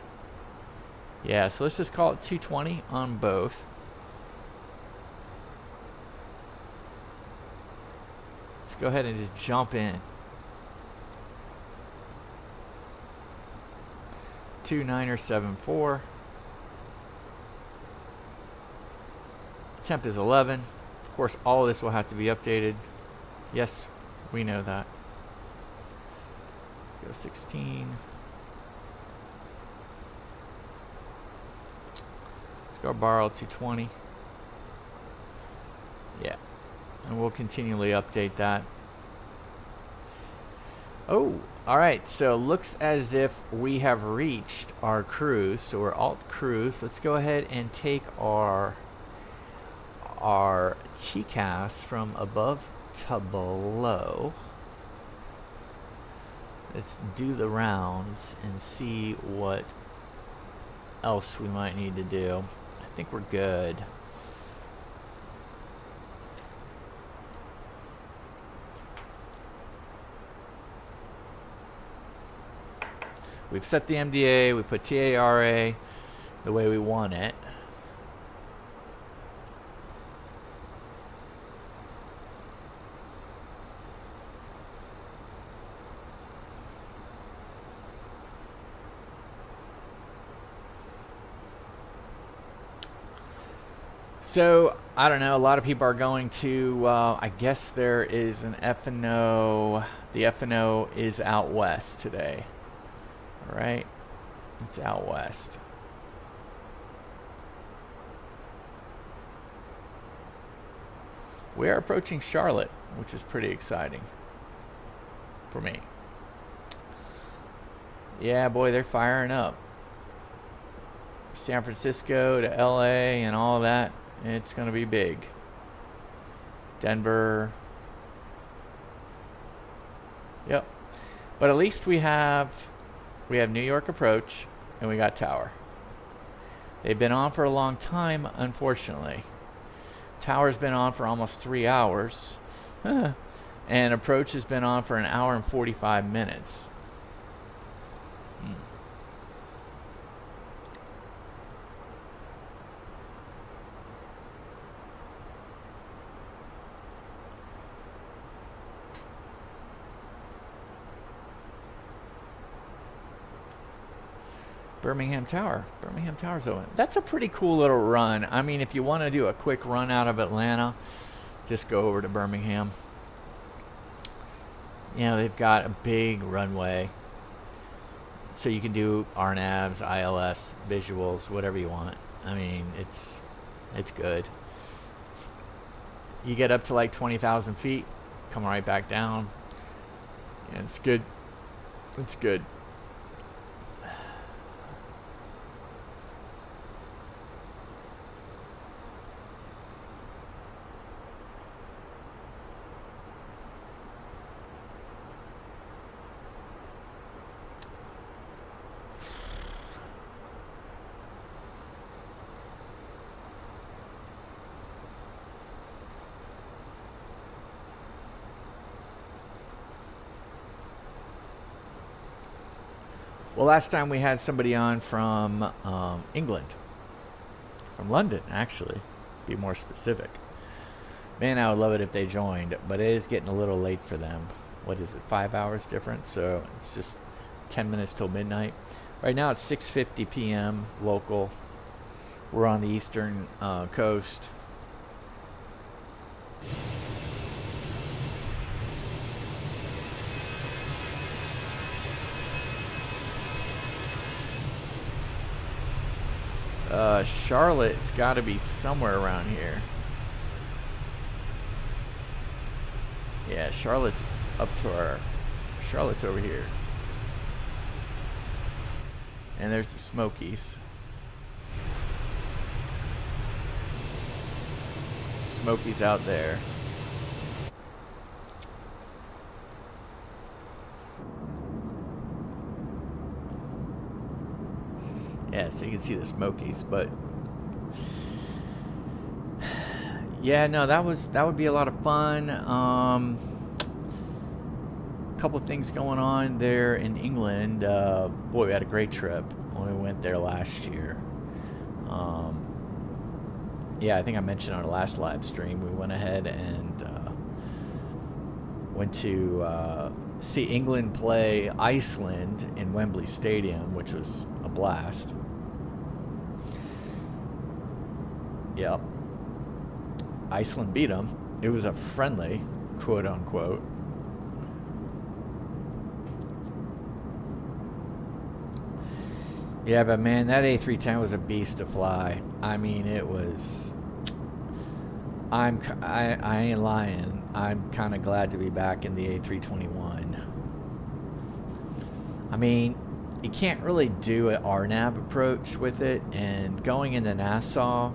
[SPEAKER 1] Yeah, so let's just call it 220 on both. Let's go ahead and just jump in. 2974. Temp is 11. Of course, all of this will have to be updated. Yes, we know that. Let's go 16. Let's go borrow 220. Yeah. And we'll continually update that. Oh, alright. So looks as if we have reached our cruise. So we're alt cruise. Let's go ahead and take our TCAS from above to below. Let's do the rounds and see what else we might need to do. I think we're good. We've set the MDA, we put TARA the way we want it. So, I don't know, a lot of people are going to, I guess there is an F&O, the F&O is out west today, right? It's out west. We are approaching Charlotte, which is pretty exciting for me. Yeah, boy, they're firing up. San Francisco to LA and all that. It's going to be big. Denver. Yep. But at least we have New York approach and we got tower. They've been on for a long time, unfortunately. Tower's been on for almost 3 hours. And approach has been on for an hour and 45 minutes. Birmingham Tower. Birmingham Tower's open. That's a pretty cool little run. I mean, if you want to do a quick run out of Atlanta, just go over to Birmingham. You know, they've got a big runway. So you can do RNAVs, ILS, visuals, whatever you want. I mean, it's good. You get up to like 20,000 feet, come right back down. And it's good. It's good. Well, last time we had somebody on from England, from London, actually, be more specific. Man, I would love it if they joined, but it is getting a little late for them. What is it, 5 hours difference? So it's just 10 minutes till midnight. Right now it's 6:50 p.m. local. We're on the eastern coast. Charlotte's got to be somewhere around here. Yeah, Charlotte's up to our... Charlotte's over here. And there's the Smokies. Smokies out there. Yeah, so you can see the Smokies, but yeah, no, that would be a lot of fun. Couple of things going on there in England. Boy, we had a great trip when we went there last year. Yeah, I think I mentioned on our last live stream, we went ahead and went to see England play Iceland in Wembley Stadium, which was a blast. Yep. Iceland beat them. It was a friendly, quote unquote. Yeah, but man, that A310 was a beast to fly. I mean, it was. I ain't lying. I'm kind of glad to be back in the A321. I mean, you can't really do an RNAV approach with it, and going into Nassau,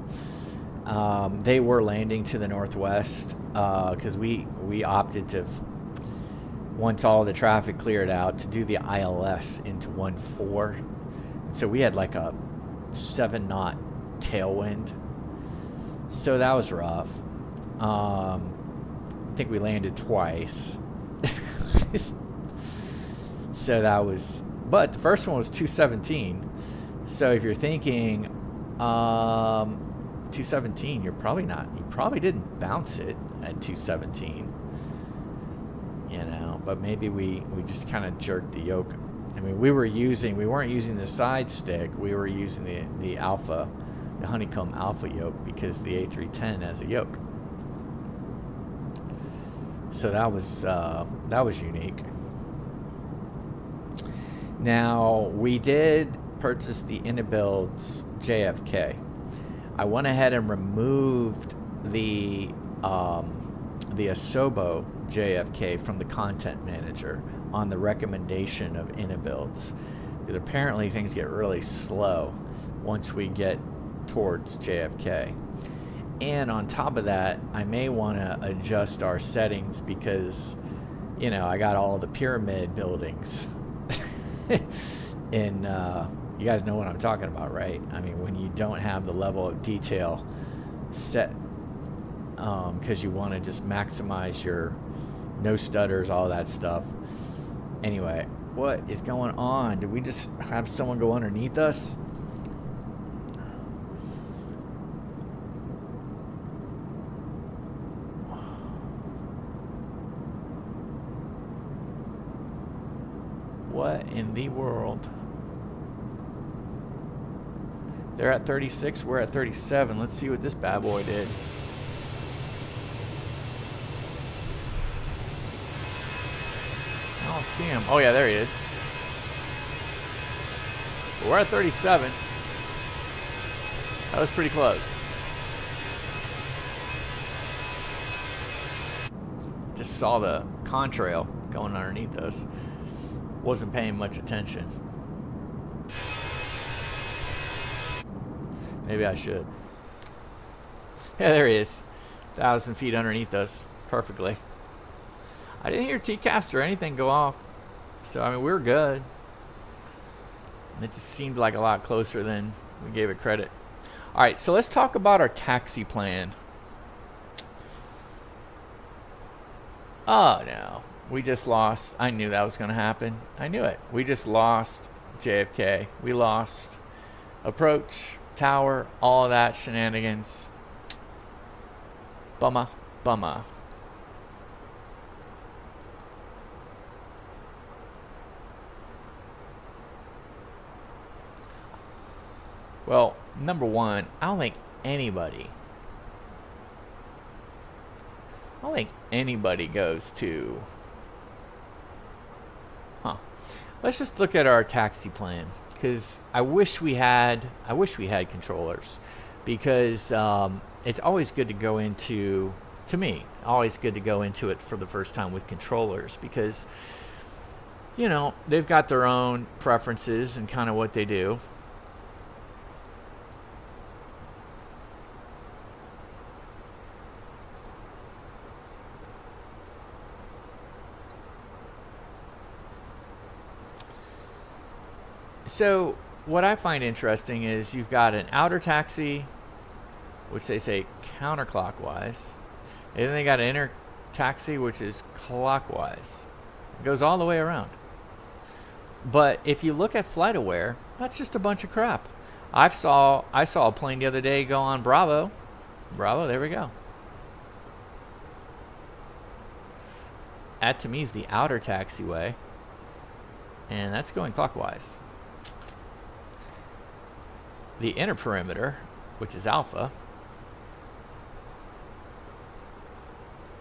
[SPEAKER 1] they were landing to the northwest because we opted to, once all the traffic cleared out, to do the ILS into 1-4. So we had like a 7-knot tailwind, so that was rough. I think we landed twice. So that was, but the first one was 217. So if you're thinking 217, you probably didn't bounce it at 217. You know, but maybe we just kind of jerked the yoke. I mean, we weren't using the side stick. We were using the alpha, the honeycomb alpha yoke, because the A310 has a yoke. So that was unique. Now, we did purchase the iniBuilds JFK. I went ahead and removed the Asobo JFK from the content manager on the recommendation of iniBuilds, because apparently things get really slow once we get towards JFK. And on top of that, I may want to adjust our settings because, you know, I got all the pyramid buildings. And you guys know what I'm talking about, right? I mean, when you don't have the level of detail set, because you want to just maximize your no stutters, all that stuff. Anyway, what is going on? Did we just have someone go underneath us? What in the world? They're at 36, we're at 37. Let's see what this bad boy did. I don't see him. Oh yeah, there he is. We're at 37. That was pretty close. Just saw the contrail going underneath us. Wasn't paying much attention. Maybe I should. Yeah, there he is. 1,000 feet underneath us. Perfectly. I didn't hear TCAS or anything go off. So, I mean, we were good. And it just seemed like a lot closer than we gave it credit. Alright, so let's talk about our taxi plan. Oh, no. We just lost. I knew that was going to happen. I knew it. We just lost JFK. We lost approach, tower, all of that shenanigans. Bummer. Bummer. Well, number one, I don't think anybody goes to... Let's just look at our taxi plan, because I wish we had controllers, because it's always good to go into, to me, always good to go into it for the first time with controllers, because, you know, they've got their own preferences and kind of what they do. So what I find interesting is you've got an outer taxi, which they say counterclockwise, and then they got an inner taxi, which is clockwise. It goes all the way around. But if you look at FlightAware, that's just a bunch of crap. I saw a plane the other day go on Bravo. Bravo, there we go. That to me is the outer taxiway, and that's going clockwise. The inner perimeter, which is alpha,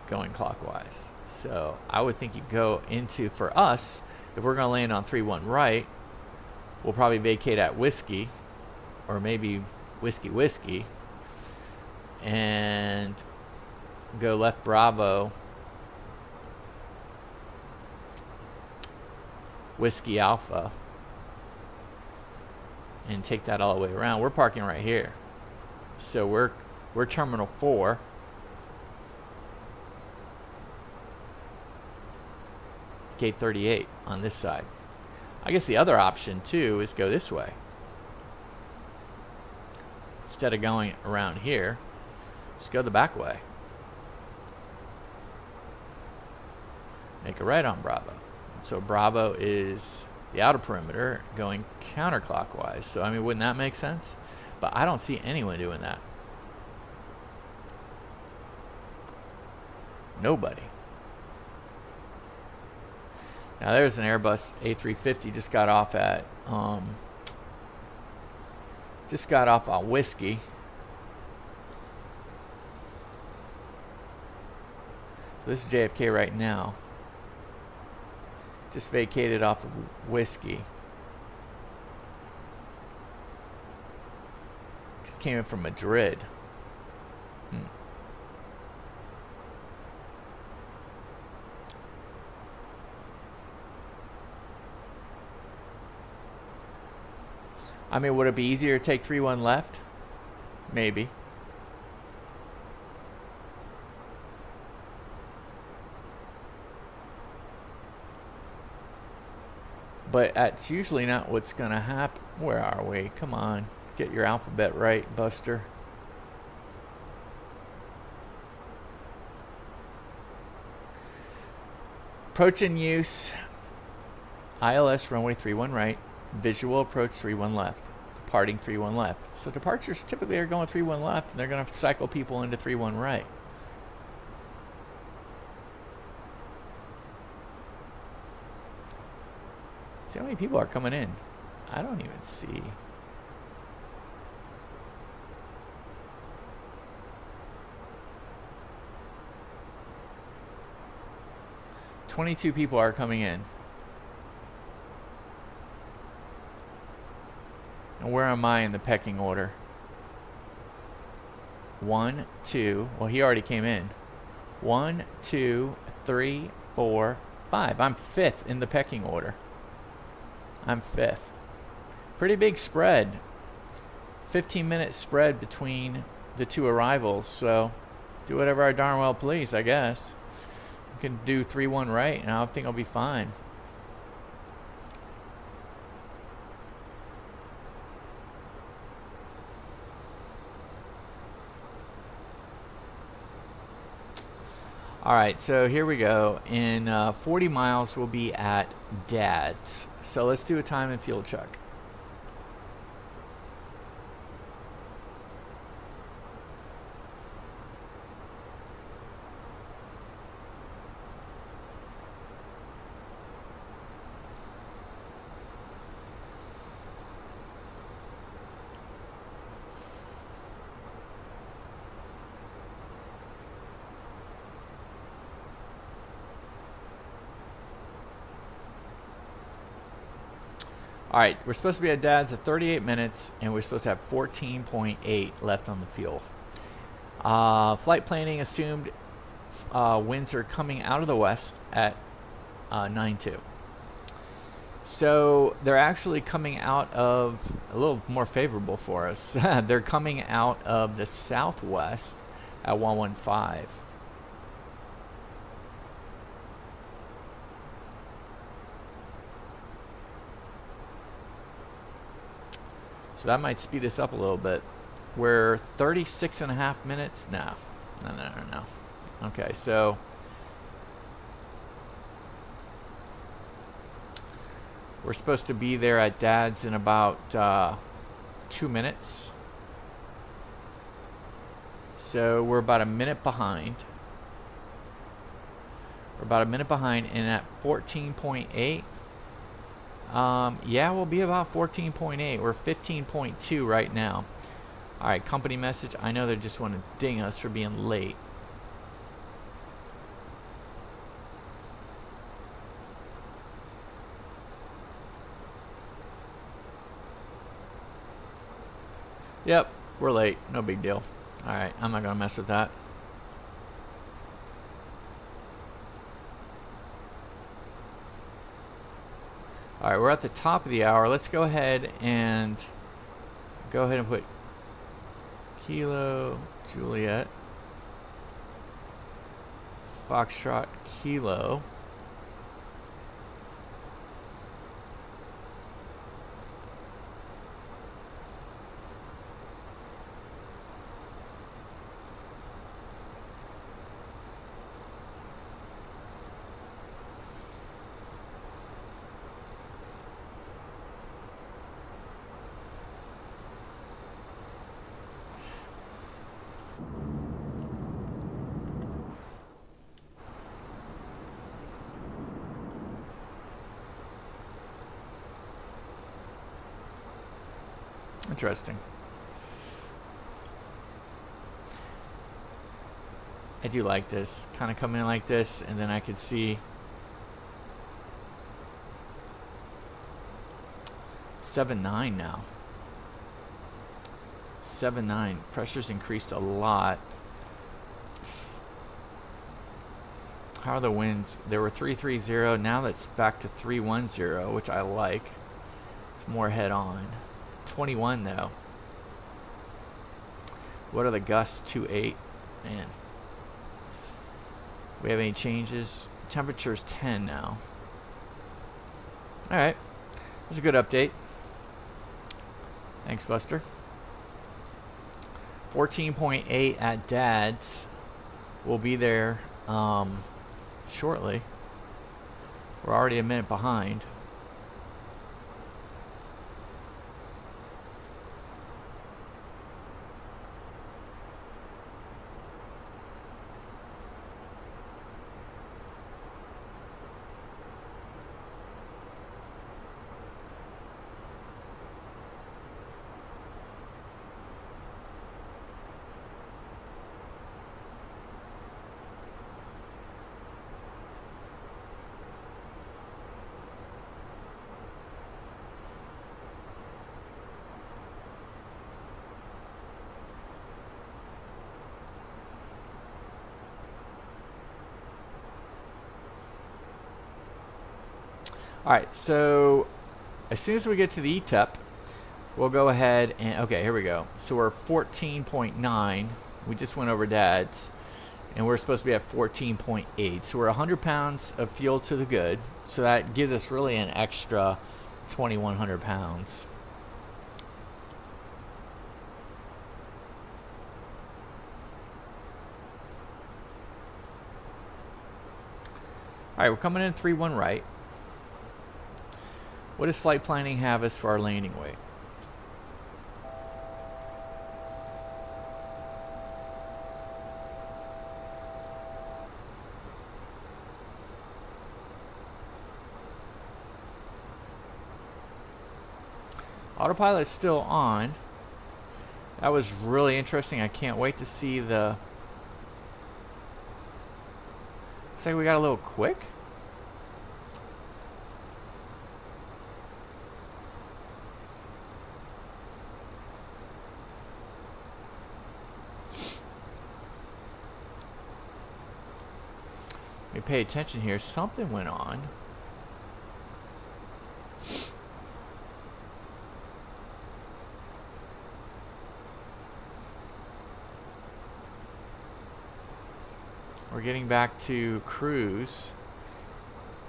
[SPEAKER 1] going clockwise. So I would think you go into, for us, if we're going to land on 3-1 right, We'll probably vacate at Whiskey, or maybe Whiskey, and go left Bravo, Whiskey Alpha, and take that all the way around. We're parking right here, so we're Terminal 4. Gate 38 on this side. I guess the other option too is go this way. Instead of going around here, just go the back way. Make a right on Bravo. So Bravo is the outer perimeter going counterclockwise. So I mean, wouldn't that make sense? But I don't see anyone doing that. Nobody. Now there's an Airbus A350 just got off on Whiskey. So this is JFK right now. Just vacated off of Whiskey. Just came in from Madrid. Hmm. I mean, would it be easier to take 3-1 left? Maybe. But that's usually not what's going to happen. Where are we? Come on. Get your alphabet right, Buster. Approach in use. ILS runway 31 right. Visual approach 31 left. Departing 31 left. So departures typically are going 31 left, and they're going to cycle people into 31 right. See how many people are coming in? I don't even see. "22 people are coming in. And where am I in the pecking order? 1, 2. Well, he already came in. 1, 2, 3, 4, 5. I'm 5th in the pecking order. I'm 5th. Pretty big spread. 15-minute spread between the two arrivals. So do whatever I darn well please, I guess. We can do 3-1 right, and I think I'll be fine. Alright, so here we go. In 40 miles we'll be at Dad's. So let's do a time and fuel check. Alright, we're supposed to be at Dad's at 38 minutes, and we're supposed to have 14.8 left on the fuel. Flight planning assumed winds are coming out of the west at 9-2. So they're actually coming out of a little more favorable for us. They're coming out of the southwest at 115. So that might speed us up a little bit. We're 36.5 minutes. No. Okay, so we're supposed to be there at Dad's in about 2 minutes. So we're about a minute behind. We're about a minute behind, and at 14.8. Yeah, we'll be about 14.8. We're 15.2 right now. Alright, company message. I know they just want to ding us for being late. Yep, we're late. No big deal. Alright, I'm not going to mess with that. Alright, we're at the top of the hour. Let's go ahead and put Kilo Juliet Foxtrot Kilo. Interesting. I do like this. Kind of come in like this, and then I could see 7.9 now. 7.9. Pressure's increased a lot. How are the winds? There were 330. Now that's back to 310, which I like. It's more head on. 21 though. What are the gusts? 2.8. Man. We have any changes? Temperature's 10 now. Alright. That's a good update. Thanks, Buster. 14.8 at Dad's. We'll be there shortly. We're already a minute behind. Alright, so as soon as we get to the ETEP, we'll go ahead and, okay, here we go. So we're 14.9. We just went over Dad's, and we're supposed to be at 14.8. So we're 100 pounds of fuel to the good. So that gives us really an extra 2,100 pounds. Alright, we're coming in 3-1 right. What does flight planning have us for our landing weight? Autopilot's still on. That was really interesting. I can't wait to see the... Looks like we got a little quick. Let me pay attention here. Something went on. We're getting back to cruise.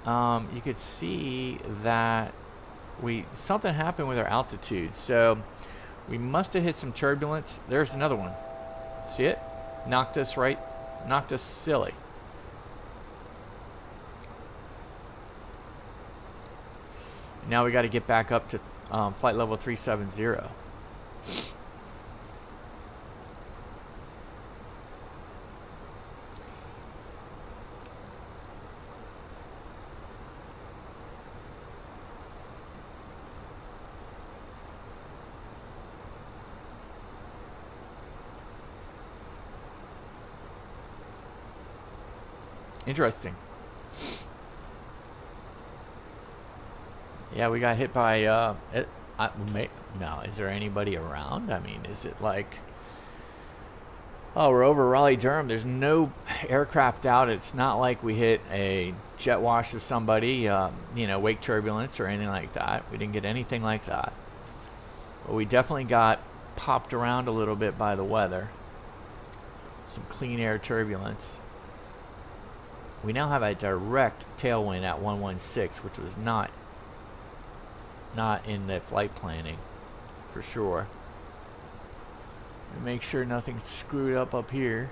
[SPEAKER 1] You could see that something happened with our altitude. So we must have hit some turbulence. There's another one. See it? Knocked us silly. Now we got to get back up to flight level 370. Interesting. Yeah, we got hit by No, is there anybody around? I mean, is it like, oh, we're over Raleigh-Durham. There's no aircraft out. It's not like we hit a jet wash of somebody, you know, wake turbulence or anything like that. We didn't get anything like that. But we definitely got popped around a little bit by the weather. Some clean air turbulence. We now have a direct tailwind at 116, which was not in the flight planning, for sure. Make sure nothing's screwed up here.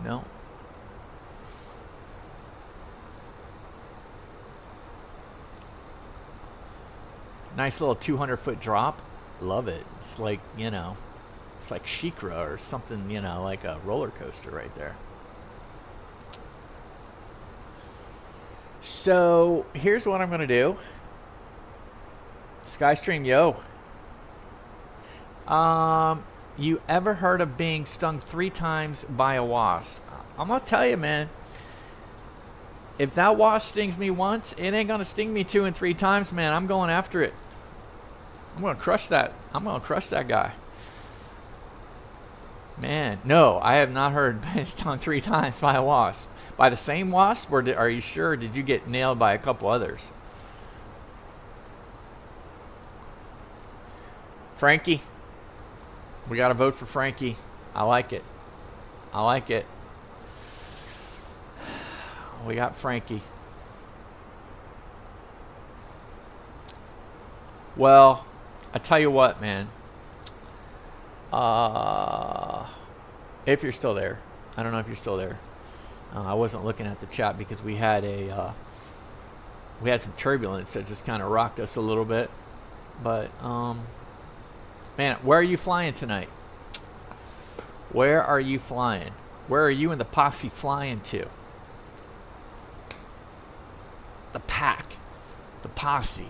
[SPEAKER 1] No. Nice little 200-foot drop. Love it. It's like, you know, it's like Sheikra or something, you know, like a roller coaster right there. So here's what I'm going to do. Skystream, yo. You ever heard of being stung 3 times by a wasp? I'm going to tell you, man. If that wasp stings me once, it ain't going to sting me 2 and 3 times, man. I'm going after it. I'm going to crush that. I'm going to crush that guy. Man, no, I have not heard being stung 3 times by a wasp. By the same wasp, or are you sure? Did you get nailed by a couple others? Frankie. We got to vote for Frankie. I like it. I like it. We got Frankie. Well, I tell you what, man. If you're still there. I don't know if you're still there. I wasn't looking at the chat because we had some turbulence that just kind of rocked us a little bit. But man, where are you flying tonight? Where are you flying? Where are you and the posse flying to? The pack, the posse,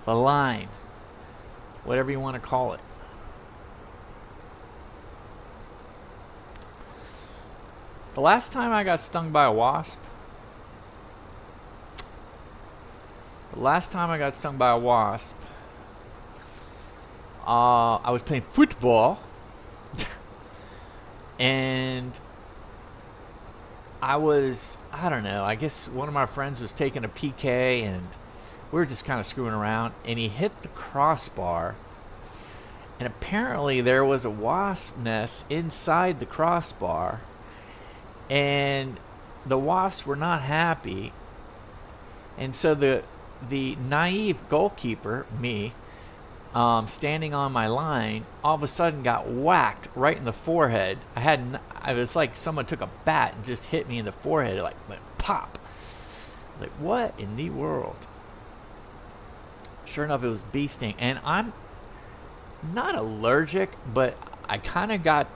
[SPEAKER 1] the line, whatever you want to call it. The last time I got stung by a wasp, I was playing football, and I don't know, I guess one of my friends was taking a PK, and we were just kind of screwing around, and he hit the crossbar, and apparently there was a wasp nest inside the crossbar, and the wasps were not happy, and so the naive goalkeeper, me, standing on my line, all of a sudden got whacked right in the forehead. I was like someone took a bat and just hit me in the forehead, like pop. Like, what in the world? Sure enough, it was bee sting, and I'm not allergic, but I kind of got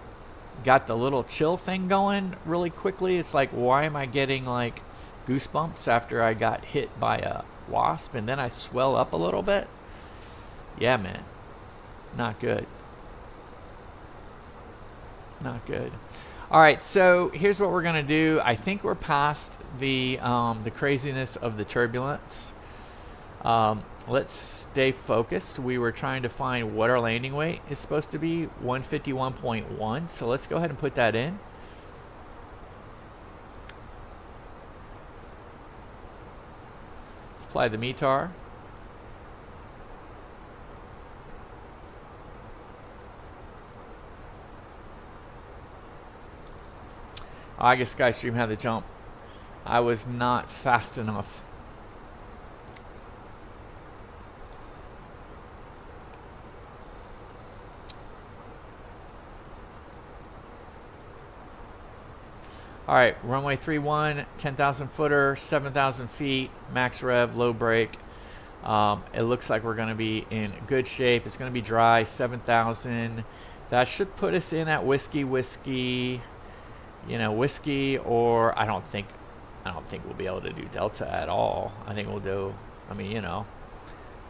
[SPEAKER 1] the little chill thing going really quickly. It's like, why am I getting like goosebumps after I got hit by a wasp, and then I swell up a little bit? Yeah, man, not good. Not good. All right, so here's what we're gonna do. I think we're past the craziness of the turbulence. Let's stay focused. We were trying to find what our landing weight is supposed to be, 151.1. So let's go ahead and put that in. Let's apply the METAR. I guess Skystream had the jump. I was not fast enough. All right, runway 31, 10,000 footer, 7,000 feet, max rev, low brake. It looks like we're going to be in good shape. It's going to be dry, 7,000. That should put us in at whiskey, you know, whiskey, or I don't think we'll be able to do Delta at all. I think we'll do, I mean, you know,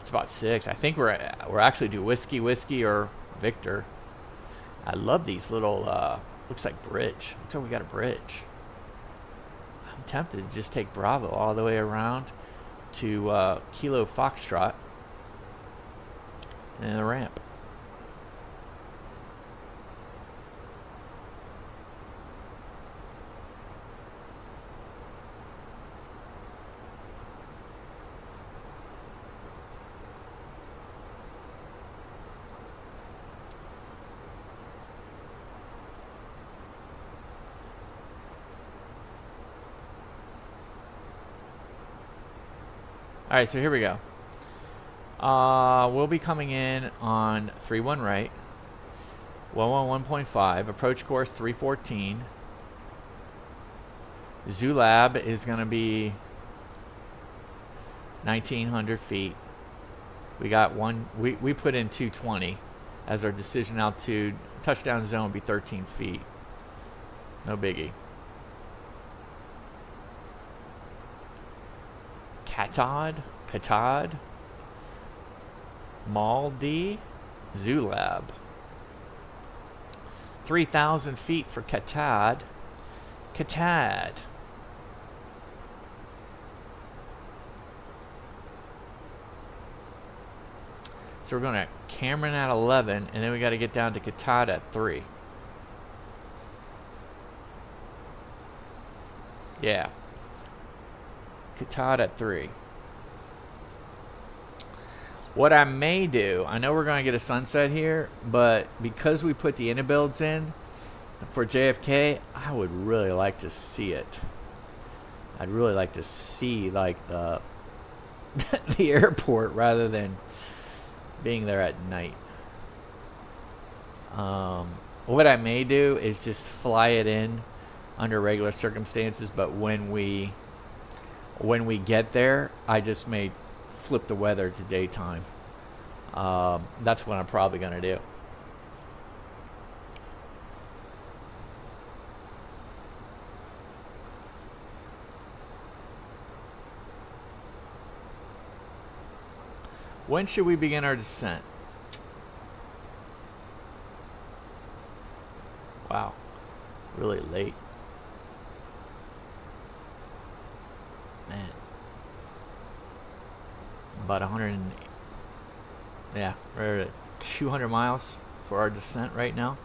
[SPEAKER 1] it's about 6. I think we're actually do whiskey or Victor. I love these little, looks like bridge. Looks like we got a bridge. I'm tempted to just take Bravo all the way around to Kilo Foxtrot and the ramp. Alright, so here we go. We'll be coming in on 31 right, 111.5, approach course 314. Zulab is going to be 1,900 feet. We got one, we put in 220 as our decision altitude. Touchdown zone will be 13 feet. No biggie. Katad, Maldi, Zulab. 3,000 feet for Katad. So we're going to Cameron at 11, and then we got to get down to Katad at 3. Yeah. Katad at 3. What I may do, I know we're going to get a sunset here, but because we put the iniBuilds in for JFK, I would really like to see it. I'd really like to see like the the airport rather than being there at night. What I may do is just fly it in under regular circumstances, but when we get there, I just may flip the weather to daytime. That's what I'm probably going to do. When should we begin our descent? Wow, really late. Man. About 100 and, yeah, we're at 200 miles for our descent right now.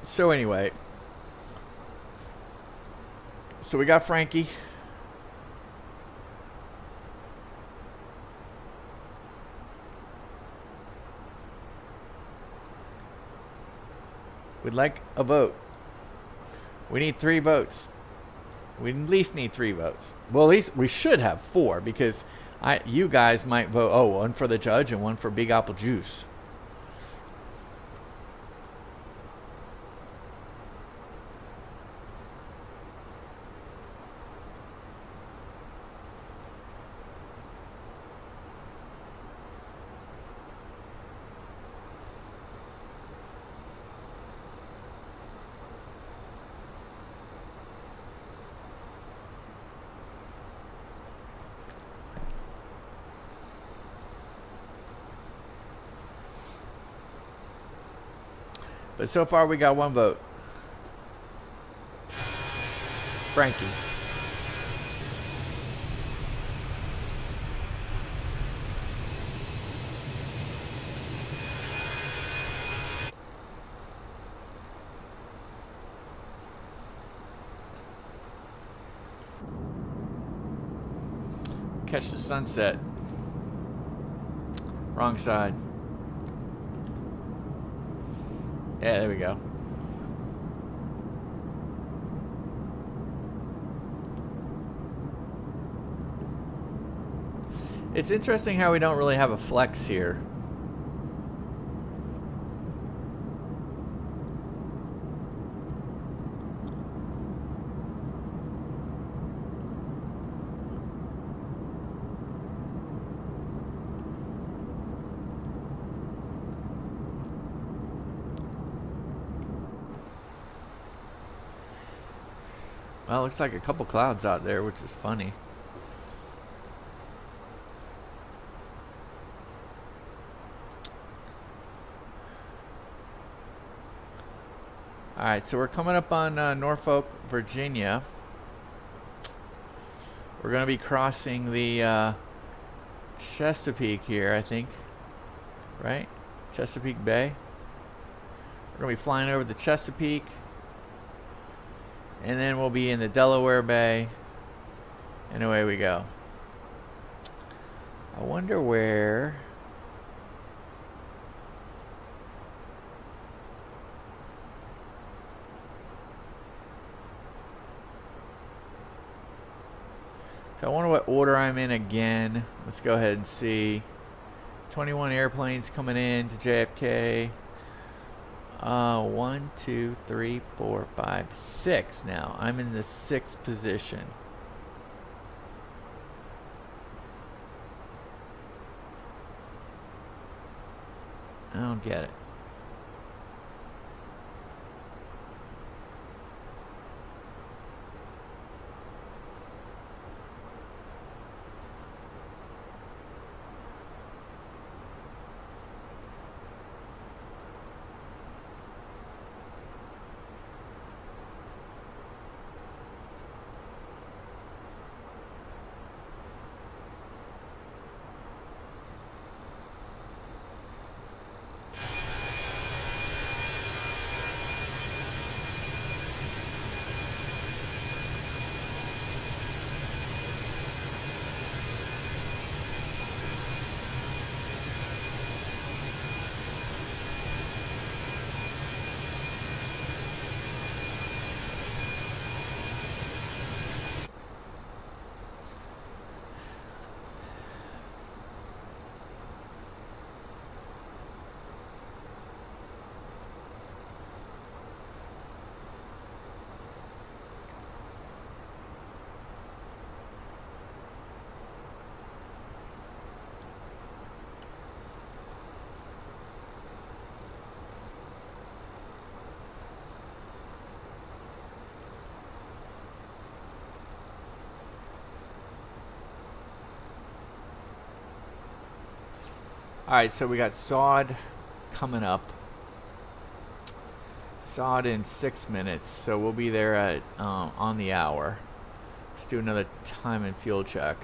[SPEAKER 1] So anyway, so we got Frankie. We'd like a vote. We need 3 votes. We at least need 3 votes. Well, at least we should have 4 because you guys might vote. Oh, one for the judge and one for Big Apple Juice. But so far we got 1 vote. Frankie. Catch the sunset. Wrong side. Yeah, there we go. It's interesting how we don't really have a flex here. Well, it looks like a couple clouds out there, which is funny. Alright, so we're coming up on Norfolk, Virginia. We're going to be crossing the Chesapeake here, I think. Right? Chesapeake Bay. We're going to be flying over the Chesapeake. And then we'll be in the Delaware Bay. And away we go. I wonder where... I wonder what order I'm in again. Let's go ahead and see. 21 airplanes coming in to JFK. 1, 2, 3, 4, 5, 6 now. I'm in the 6th position. I don't get it. Alright, so we got SOD coming up. SOD in 6 minutes, so we'll be there at on the hour. Let's do another time and fuel check.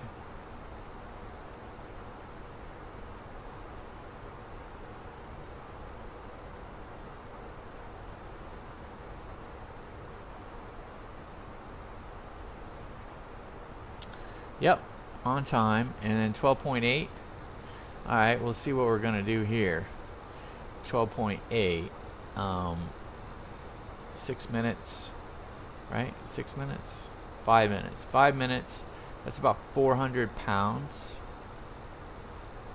[SPEAKER 1] Yep, on time, and then 12.8. Alright, we'll see what we're going to do here. 12.8. 6 minutes. Right? 6 minutes? 5 minutes. 5 minutes. That's about 400 pounds.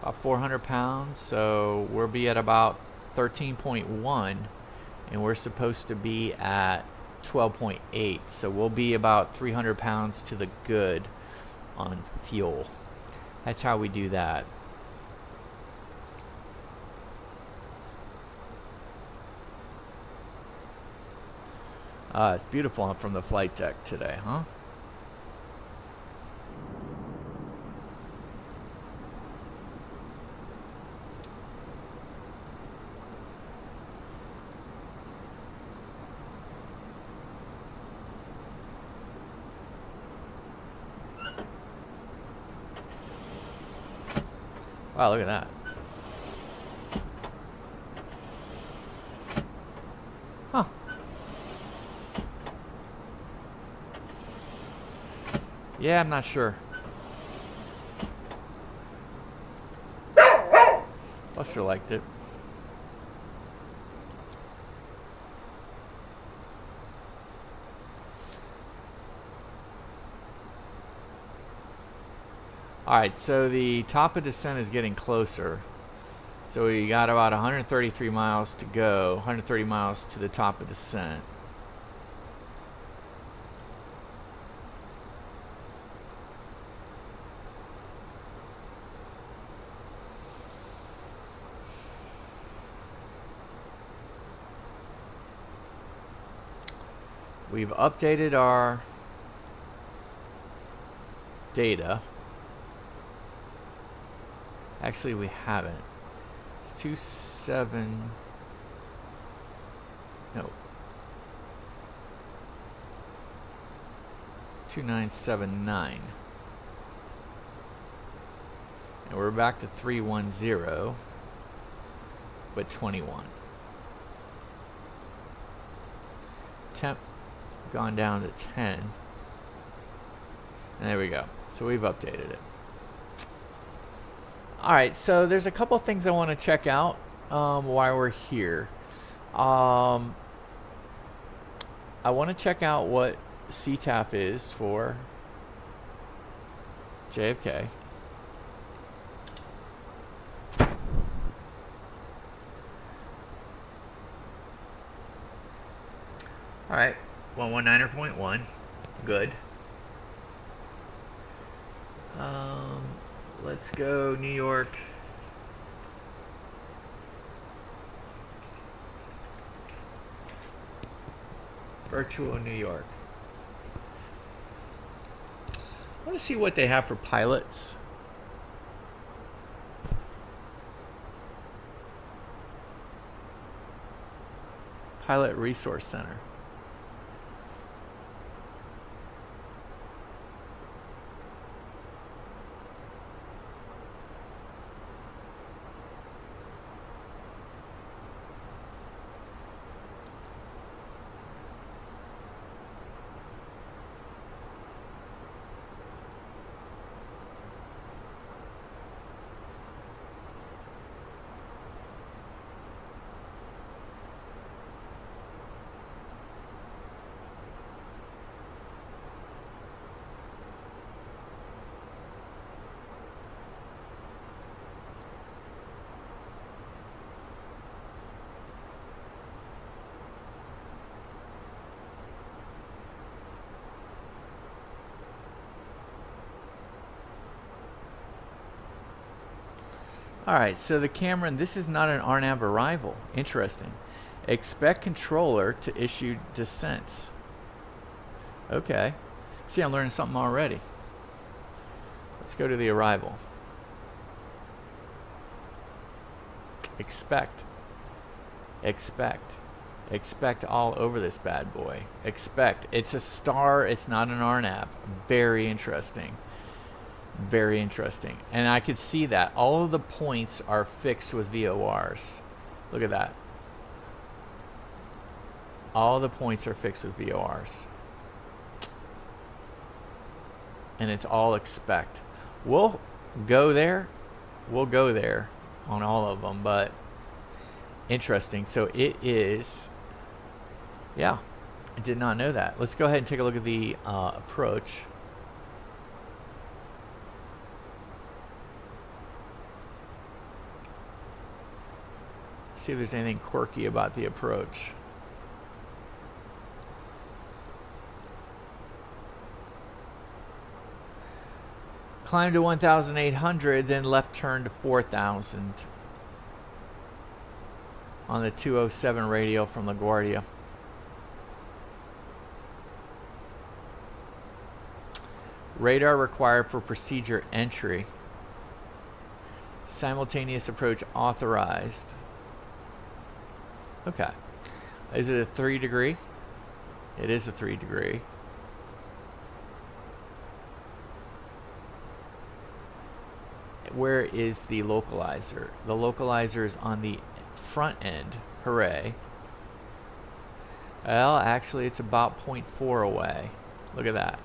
[SPEAKER 1] About 400 pounds. So we'll be at about 13.1. And we're supposed to be at 12.8. So we'll be about 300 pounds to the good on fuel. That's how we do that. It's beautiful from the flight deck today, huh? Wow, look at that. Huh. Yeah, I'm not sure. Buster liked it. Alright, so the top of descent is getting closer. So we got about 133 miles to go, 130 miles to the top of descent. We've updated our data. Actually, we haven't. It's 27. No. 2979. And we're back to 310, but 21. Temp gone down to 10. And there we go. So we've updated it. Alright, so there's a couple things I want to check out while we're here. I want to check out what CTAP is for JFK. Alright, 119.1. Good. Let's go New York. Virtual New York. I want to see what they have for pilots. Pilot Resource Center. Alright, so the Cameron, this is not an RNAV arrival. Interesting. Expect controller to issue descents. Okay. See, I'm learning something already. Let's go to the arrival. Expect. Expect. Expect all over this bad boy. Expect. It's a star, it's not an RNAV. Very interesting. Very interesting. And I could see that. All of the points are fixed with VORs. Look at that. All the points are fixed with VORs. And it's all expect. We'll go there. We'll go there on all of them, but interesting. So it is, yeah, I did not know that. Let's go ahead and take a look at the approach. See if there's anything quirky about the approach. Climb to 1,800, then left turn to 4,000 on the 207 radial from LaGuardia. Radar required for procedure entry. Simultaneous approach authorized. Okay. Is it a 3 degree? It is a 3 degree. Where is the localizer? The localizer is on the front end. Hooray. Well, actually it's about 0.4 away. Look at that.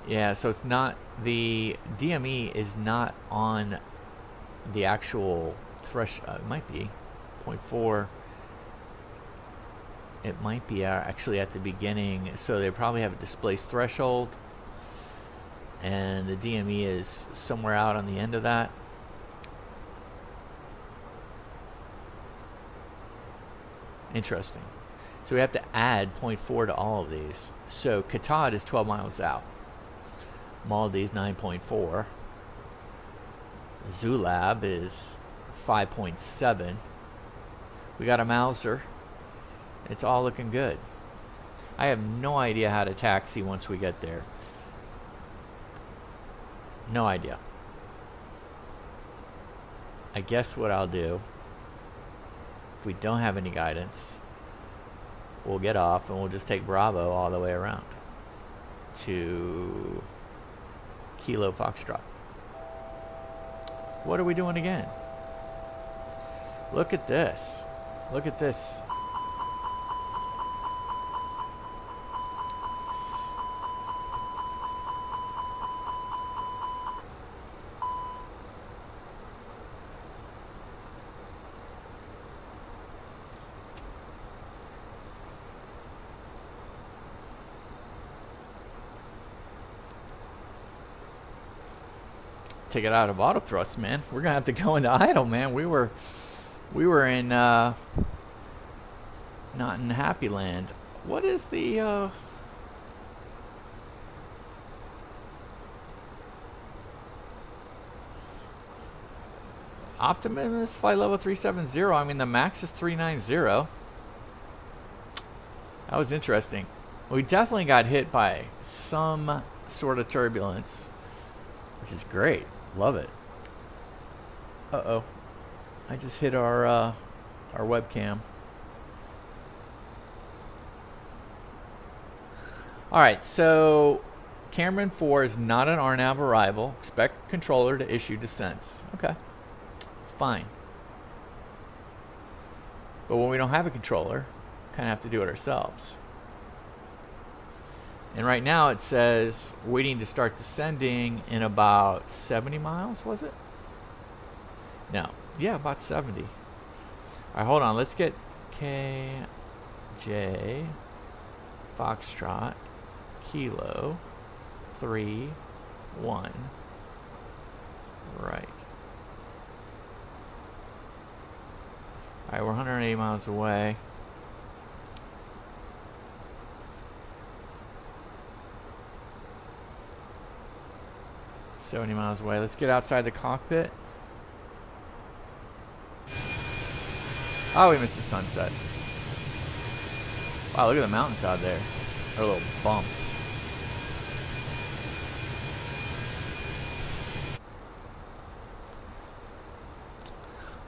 [SPEAKER 1] Yeah, so it's not, the DME is not on the actual threshold. It might be 0.4. It might be actually at the beginning, so they probably have a displaced threshold, and the DME is somewhere out on the end of that. Interesting. So we have to add 0.4 to all of these. So Katad is 12 miles out. Maldives 9.4. Zulab is 5.7. We got a Mauser. It's all looking good. I have no idea how to taxi once we get there. No idea. I guess what I'll do, if we don't have any guidance, we'll get off and we'll just take Bravo all the way around to Kilo Foxtrot. What are we doing again? Look at this. Look at this. Take it out of auto thrust, man. We're gonna have to go into idle, man. We were in not in happy land. What is the Optimus flight level 370? I mean, the max is 390. That was interesting. We definitely got hit by some sort of turbulence, which is great. Love it. Uh-oh. I just hit our webcam. Alright, so Cameron 4 is not an RNAV arrival. Expect controller to issue descents. Okay. Fine. But when we don't have a controller, kind of have to do it ourselves. And right now it says waiting to start descending in about 70 miles, was it? No. Yeah, about 70. All right, hold on. Let's get KJ Foxtrot Kilo 3-1. Right. All right, we're 180 miles away. $70 miles away. Let's get outside the cockpit. Oh, we missed the sunset. Wow, look at the mountains out there. They're little bumps.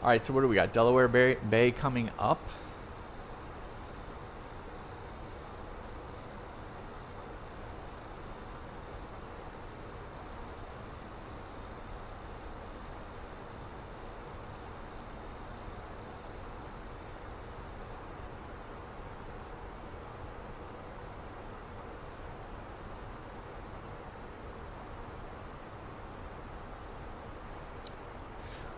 [SPEAKER 1] Alright, so what do we got? Delaware Bay coming up.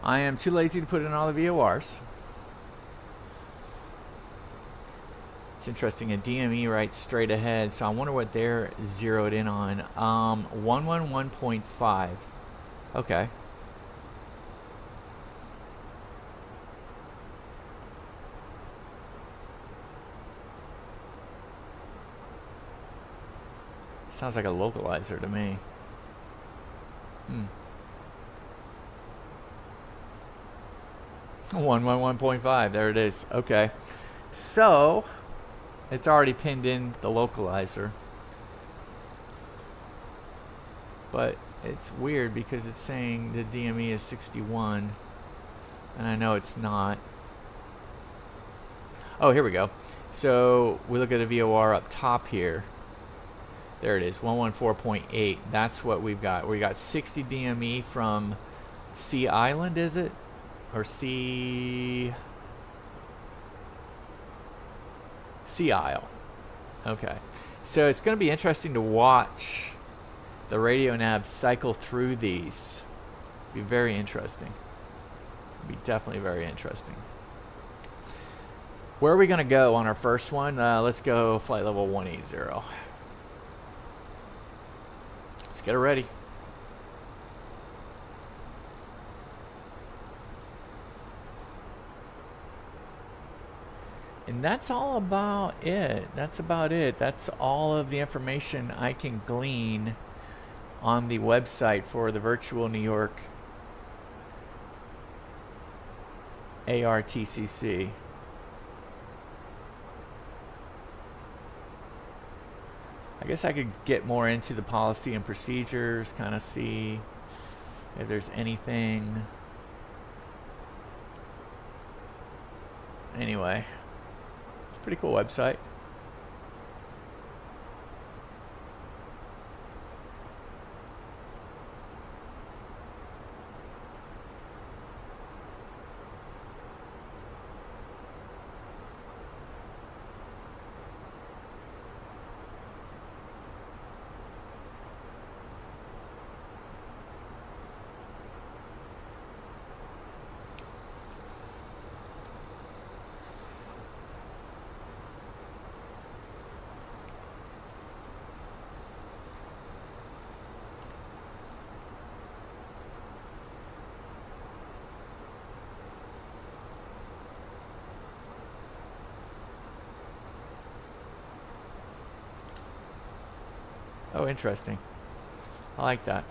[SPEAKER 1] I am too lazy to put in all the VORs. It's interesting, a DME right straight ahead, so I wonder what they're zeroed in on. 111.5. Okay. Sounds like a localizer to me. 111.5, there it is. Okay, so it's already pinned in the localizer, but it's weird because it's saying the DME is 61 and I know it's not. Oh, here we go. So we look at the VOR up top here. There it is, 114.8. That's what we've got. We got 60 DME from Sea Island, is it? Or Sea Isle. Okay. So it's going to be interesting to watch the radio nav cycle through these. Be very interesting. Be definitely very interesting. Where are we going to go on our first one? Let's go flight level 180. Let's get her ready. And that's all about it. That's about it. That's all of the information I can glean on the website for the virtual New York ARTCC. I guess I could get more into the policy and procedures, kind of see if there's anything. Anyway. Pretty cool website. Oh, interesting. I like that.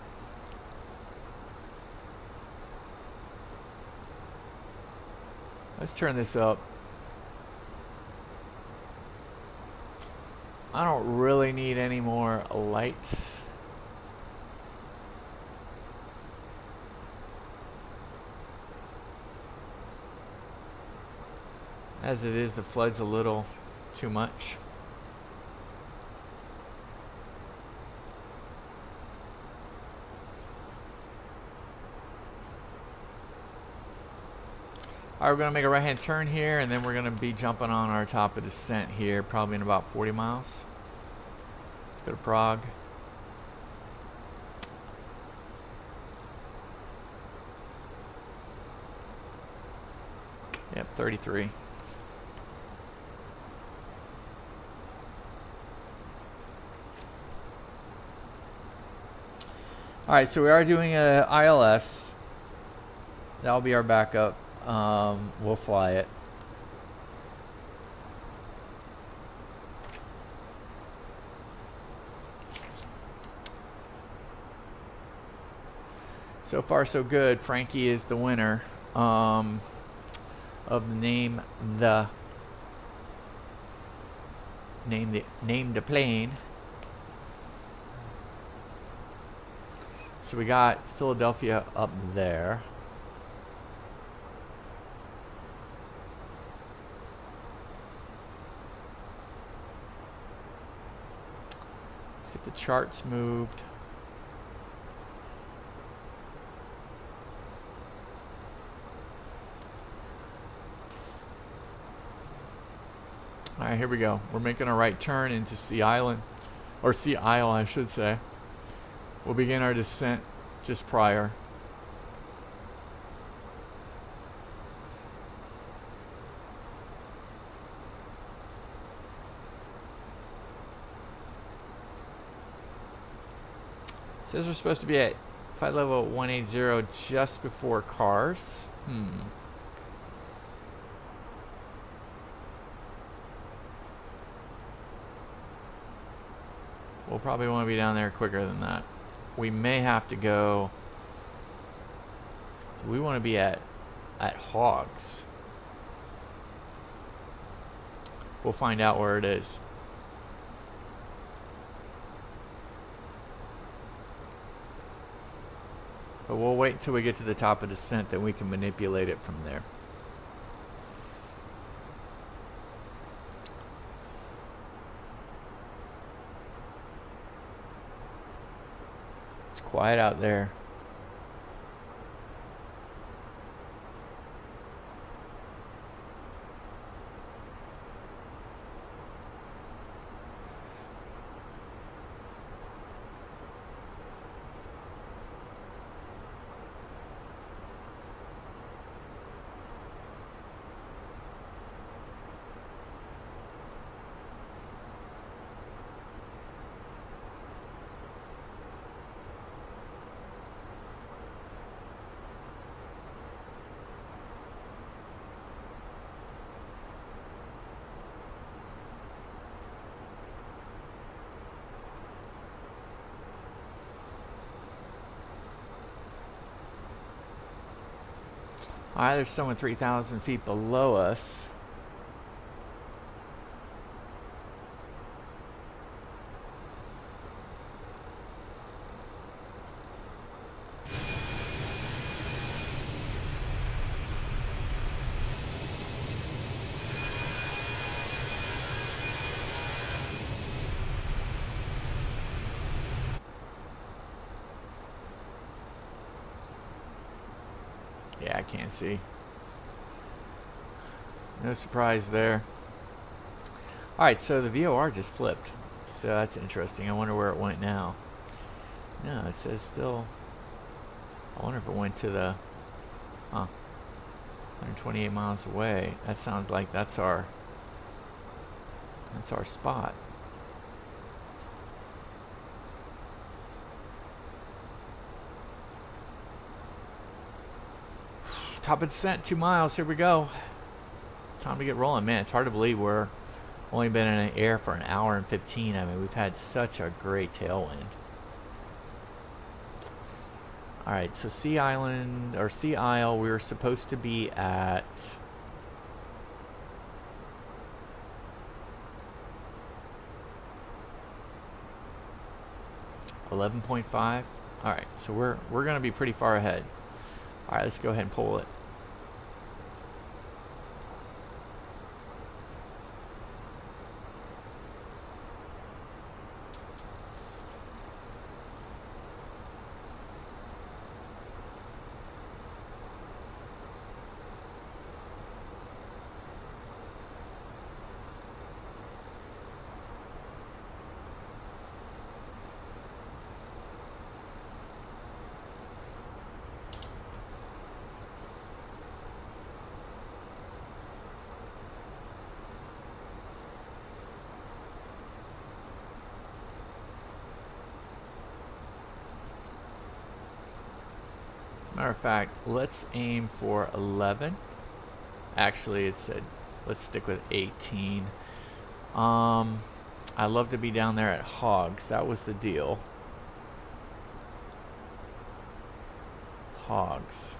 [SPEAKER 1] Let's turn this up. I don't really need any more lights. As it is, the flood's a little too much. Alright, we're going to make a right-hand turn here, and then we're going to be jumping on our top of descent here, probably in about 40 miles. Let's go to Prague. Yep, 33. Alright, so we are doing a ILS. That'll be our backup. We'll fly it. So far so good. Frankie is the winner of the name the plane. So we got Philadelphia up there. Let's get the charts moved. Alright, here we go. We're making a right turn into Sea Island, or Sea Isle, I should say. We'll begin our descent just prior. It says we're supposed to be at flight level 180 just before cars. We'll probably want to be down there quicker than that. We may have to go. We want to be at Hogs. We'll find out where it is. But we'll wait until we get to the top of descent, then we can manipulate it from there. It's quiet out there. Alright, there's someone 3,000 feet below us. Yeah, I can't see. No surprise there. Alright, so the VOR just flipped. So that's interesting. I wonder where it went now. No, it says still. I wonder if it went to the 128 miles away. That sounds like that's our spot. Top of descent, 2 miles. Here we go. Time to get rolling, man. It's hard to believe we're only been in the air for an hour and 15. I mean, we've had such a great tailwind. Alright, so Sea Island, or Sea Isle, we were supposed to be at... $11.5. Alright, so we're going to be pretty far ahead. Alright, let's go ahead and pull it. Matter of fact, let's aim for 11. Actually, it said let's stick with 18. I'd love to be down there at Hogs. That was the deal. Hogs.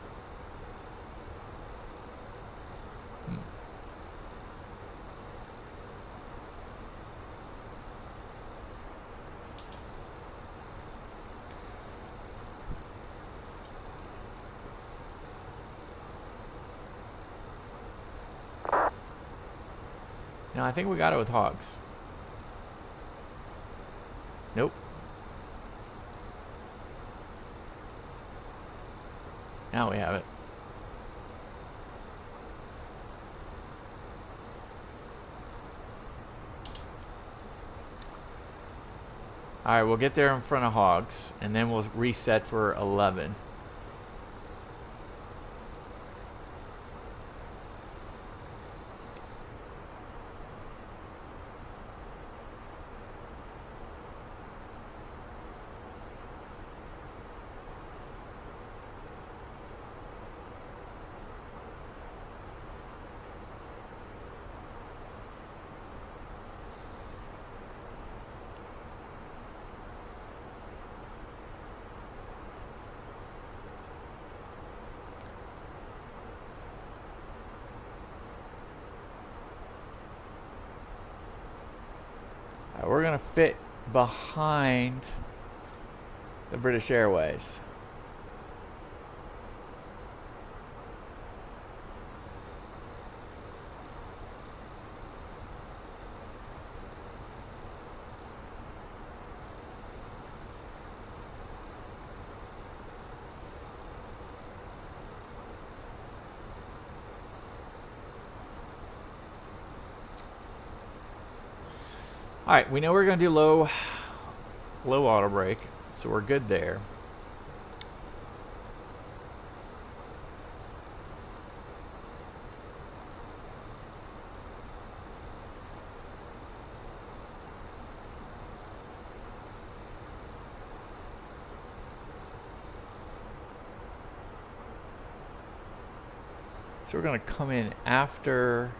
[SPEAKER 1] No, I think we got it with Hogs. Nope. Now we have it. Alright, we'll get there in front of Hogs, and then we'll reset for 11. We're going to fit behind the British Airways. Alright, we know we're going to do low auto brake, so we're good there. So we're going to come in after...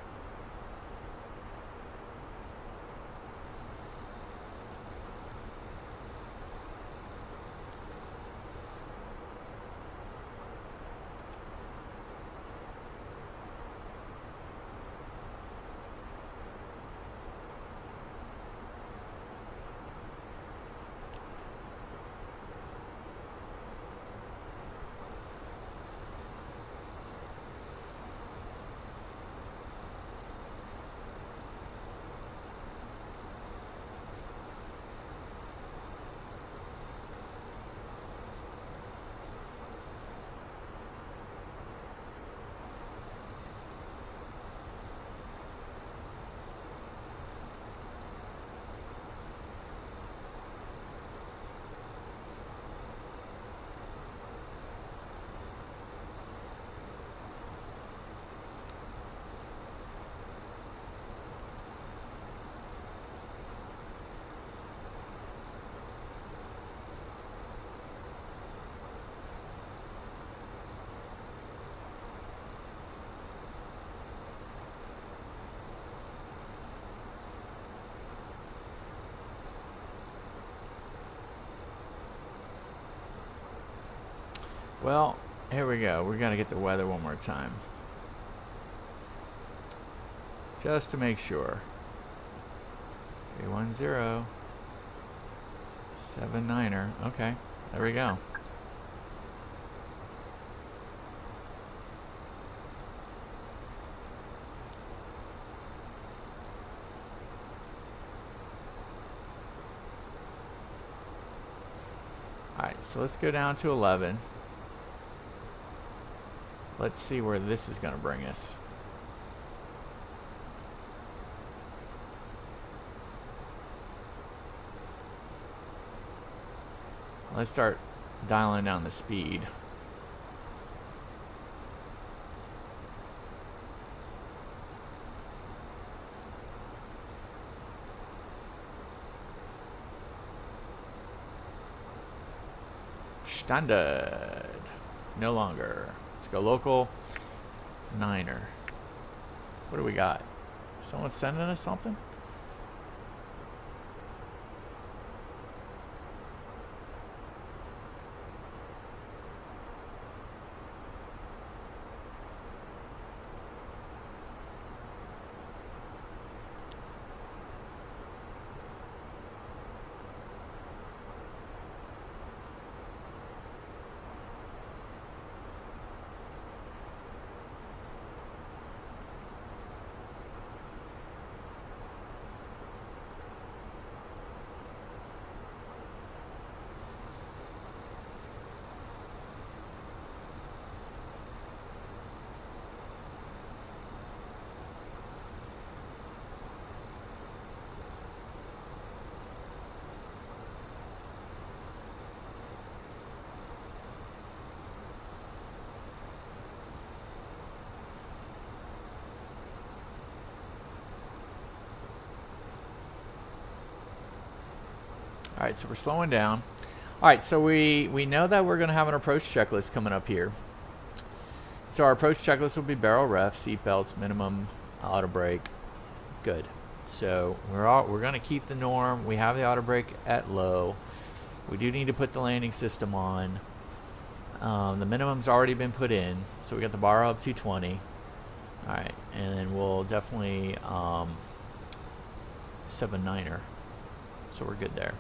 [SPEAKER 1] Well, here we go. We're gonna get the weather one more time, just to make sure. 310 79er. Okay, there we go. Alright, so let's go down to 11. Let's see where this is going to bring us. Let's start dialing down the speed. Standard. No longer. Let's go local. 9er. What do we got? Someone sending us something? Alright, so we're slowing down. Alright, so we know that we're going to have an approach checklist coming up here. So our approach checklist will be barrel ref, seat belts, minimum, auto brake. Good. So we're going to keep the norm. We have the auto brake at low. We do need to put the landing system on. The minimum's already been put in. So we got the bar up 220. Alright, and then we'll definitely 7-9er. So we're good there.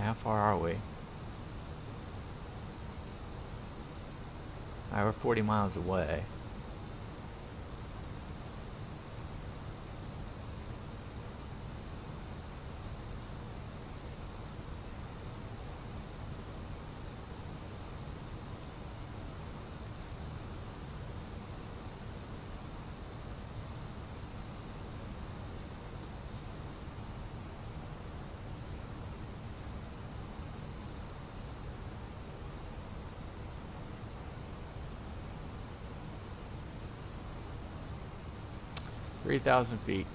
[SPEAKER 1] How far are we? We're 40 miles away. 3,000 feet.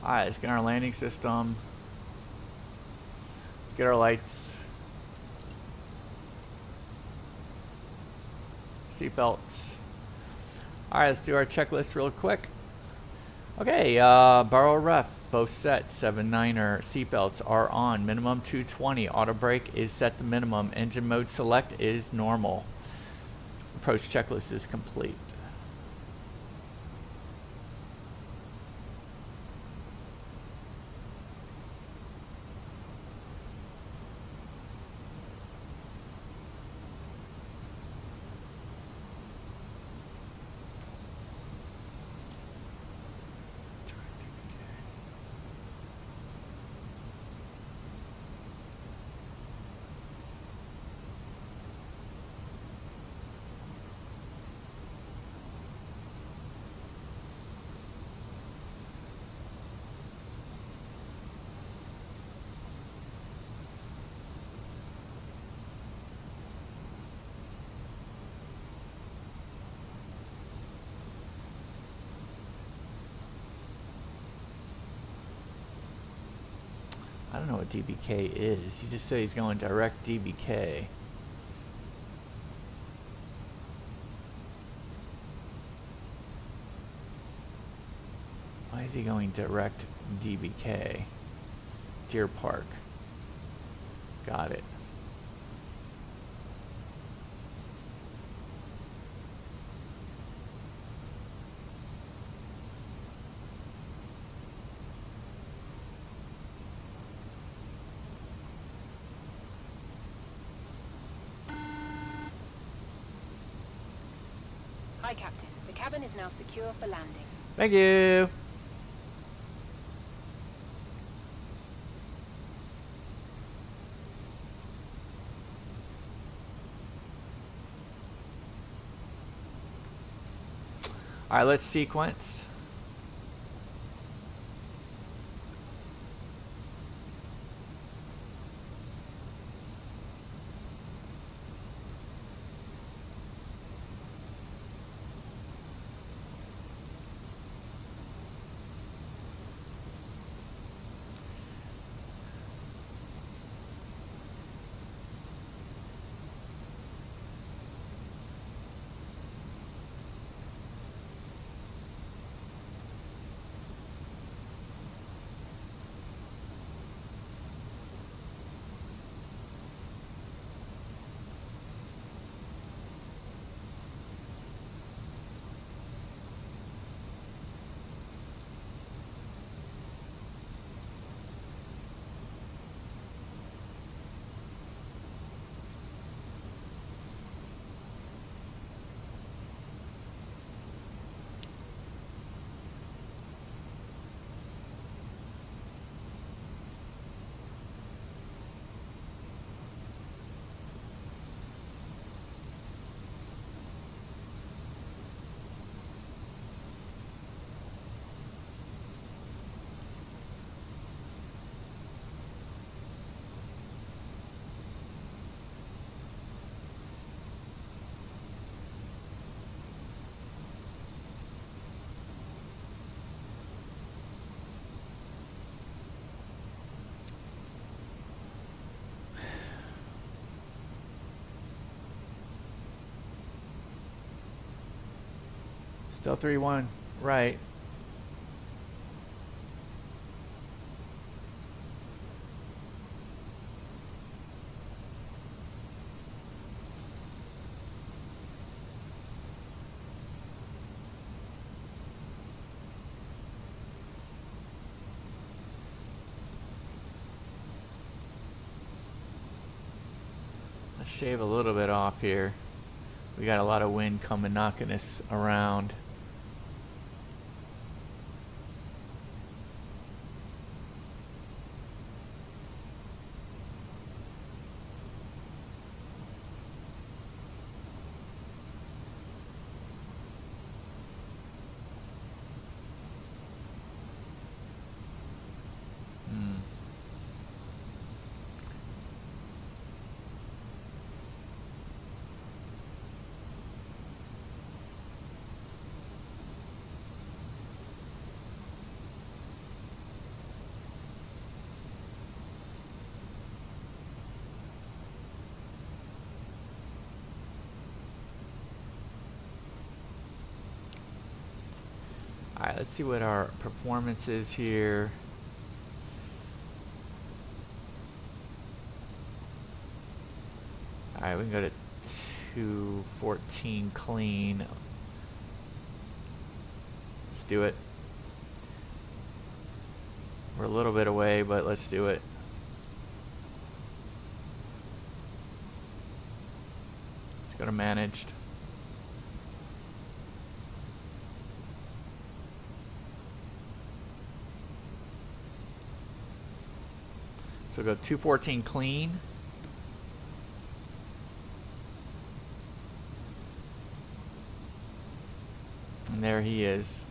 [SPEAKER 1] Alright, let's get our landing system. Let's get our lights. Seatbelts. Alright, let's do our checklist real quick. Okay, barrel ref, both set, 7.9er. Seatbelts are on, minimum 220. Auto brake is set to minimum. Engine mode select is normal. Approach checklist is complete. I don't know what DBK is. You just say he's going direct DBK. Why is he going direct DBK? Deer Park. Got it.
[SPEAKER 6] Hi, Captain. The cabin is now secure for landing.
[SPEAKER 1] Thank you. All right, let's sequence. Still 3-1, right. Let's shave a little bit off here. We got a lot of wind coming, knocking us around. Alright, let's see what our performance is here. Alright, we can go to 214 clean. Let's do it. We're a little bit away, but let's do it. Let's go to managed. So go 214 clean. And there he is.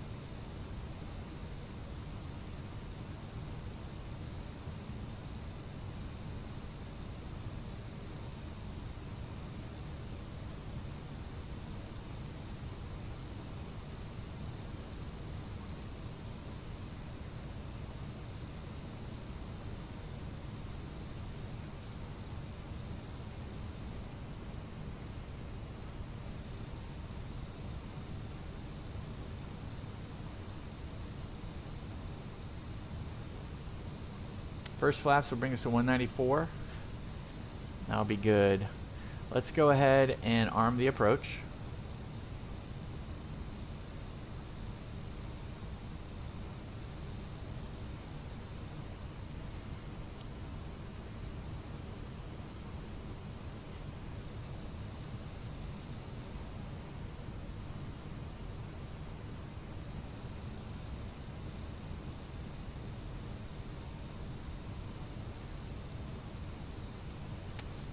[SPEAKER 1] First flaps will bring us to 194. That'll be good. Let's go ahead and arm the approach.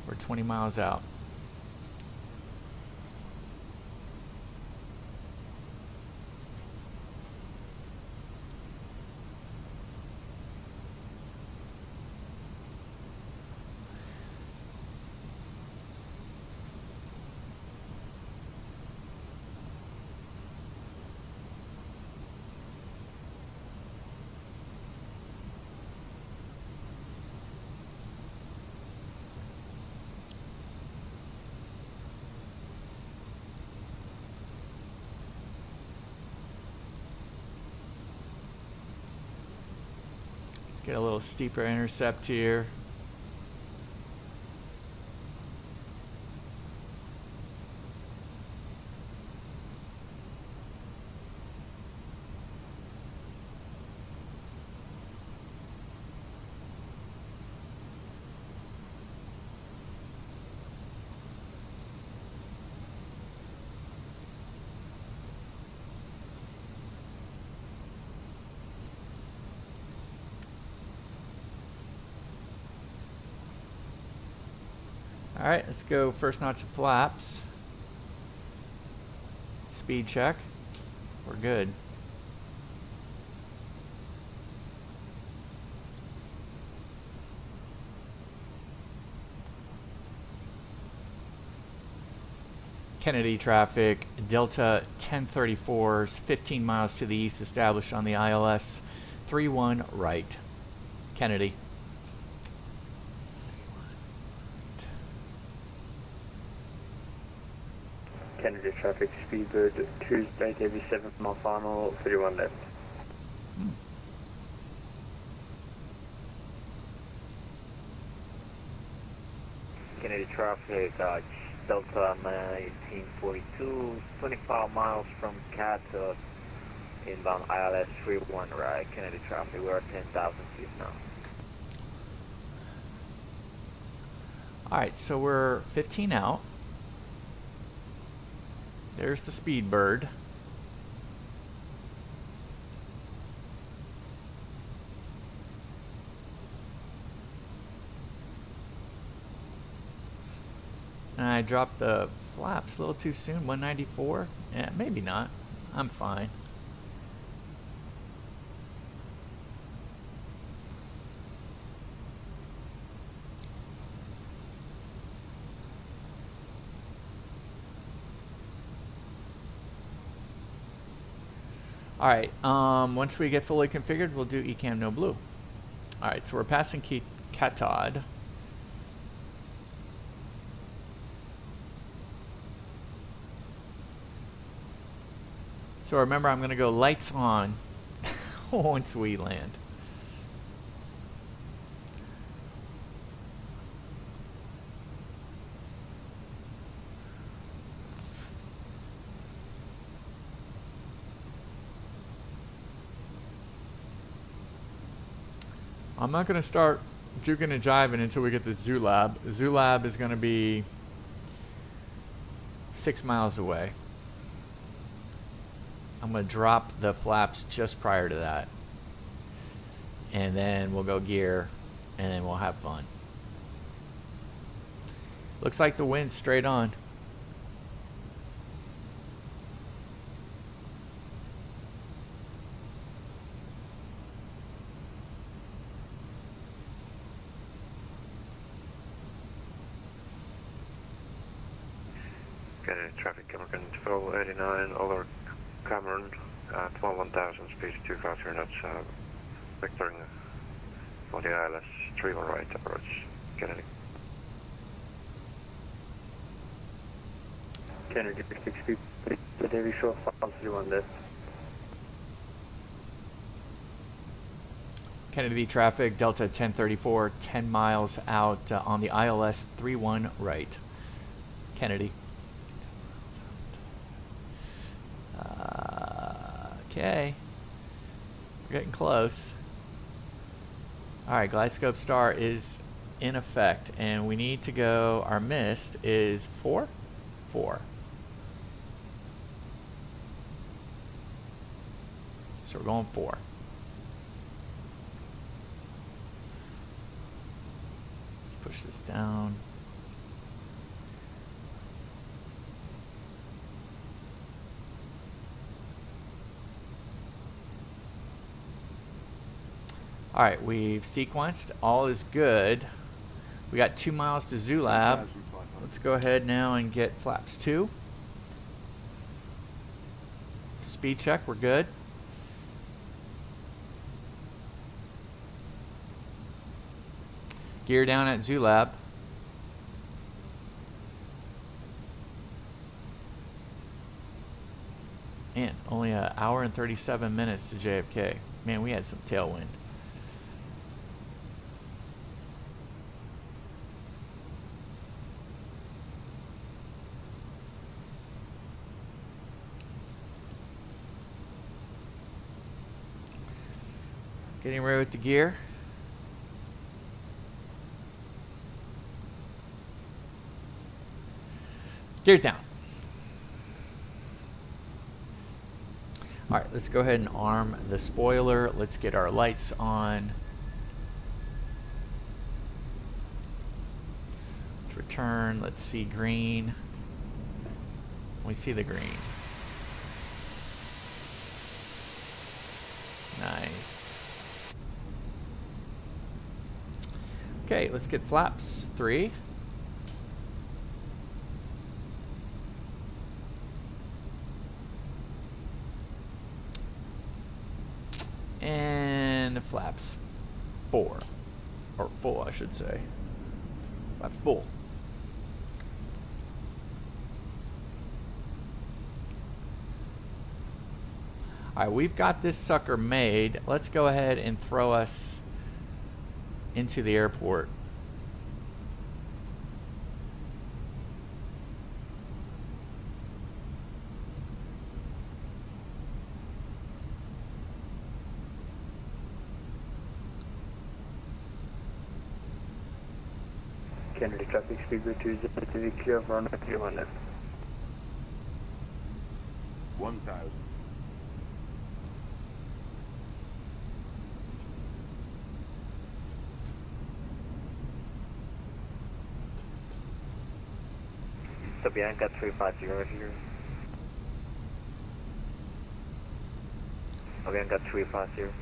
[SPEAKER 1] We're 20 miles out. Get a little steeper intercept here. Alright, let's go first notch of flaps. Speed check. We're good. Kennedy traffic, Delta 1034s, 15 miles to the east, established on the ILS 31 right. Kennedy.
[SPEAKER 4] Kennedy traffic, speedbird, Tuesday, 87th mile final, 31 left. Kennedy traffic, Delta 1942, 25 miles from KATL, inbound ILS 31 right. Kennedy traffic, we're at 10,000 feet now.
[SPEAKER 1] Alright, so we're 15 out. There's the speed bird. And I dropped the flaps a little too soon, 194. Yeah, maybe not. I'm fine. Alright, once we get fully configured, we'll do ECAM no blue. Alright, so we're passing KATL. So remember, I'm going to go lights on once we land. I'm not going to start juking and jiving until we get to Zulab. Zulab is going to be 6 miles away. I'm going to drop the flaps just prior to that. And then we'll go gear, and then we'll have fun. Looks like the wind's straight on.
[SPEAKER 9] Okay, traffic Cameron control 89, over Cameron, 12,000, speed 250 knots, vectoring for the ILS, 31 right approach, Kennedy.
[SPEAKER 5] Kennedy 60, the Davy Shore 531 left.
[SPEAKER 1] Kennedy traffic, Delta 1034, 10 miles out on the ILS 31 right. Kennedy. Okay. We're getting close. Alright, glide scope star is in effect, and we need to go, our mist is 4? 4. So we're going 4. Let's push this down. Alright, we've sequenced. All is good. We got 2 miles to Zulab. Let's go ahead now and get flaps 2. Speed check, we're good. Gear down at Zulab. Man, only an hour and 37 minutes to JFK. Man, we had some tailwind. Getting ready with the gear. Gear down. Alright, let's go ahead and arm the spoiler. Let's get our lights on. Let's return. Let's see green. We see the green. Nice. Okay, let's get flaps 3. And flaps 4. Or full, I should say. Flaps full. Alright, we've got this sucker made. Let's go ahead and throw us into the airport.
[SPEAKER 8] Kennedy traffic speaker 20 clear for runway 31 left.
[SPEAKER 7] 1000.
[SPEAKER 5] So Bianca 350 here. Bianca 350.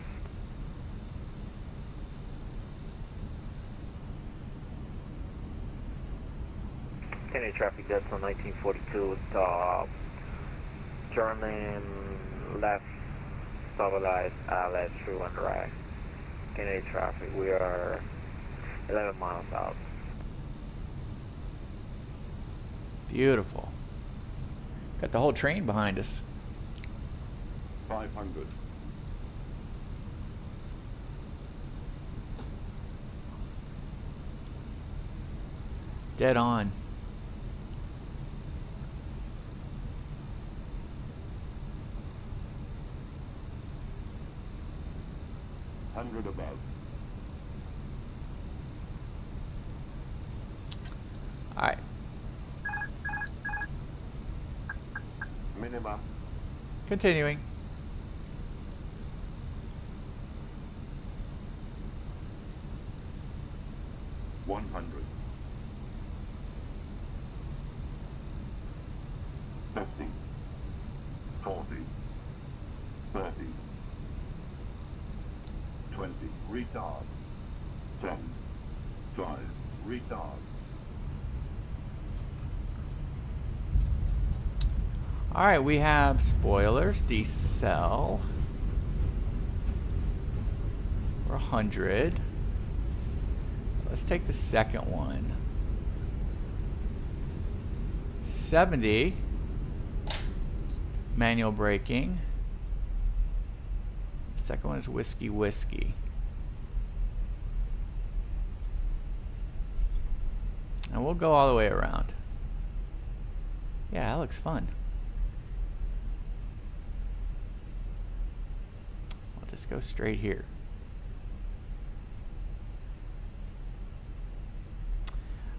[SPEAKER 5] Kennedy traffic Delta 1942, German left, stabilize, LS 31 right. Kennedy traffic, we are 11 miles out.
[SPEAKER 1] Beautiful. Got the whole train behind us.
[SPEAKER 7] 500.
[SPEAKER 1] Dead on.
[SPEAKER 7] Hundred above.
[SPEAKER 1] All right.
[SPEAKER 7] Minimum.
[SPEAKER 1] Continuing.
[SPEAKER 7] $100. 50. 40. 30. 20. Retard. 10. 5. Retard.
[SPEAKER 1] All right, we have spoilers, decel. We're 100. Let's take the second one. 70. Manual braking. Second one is whiskey whiskey. And we'll go all the way around. Yeah, that looks fun. I'll just go straight here.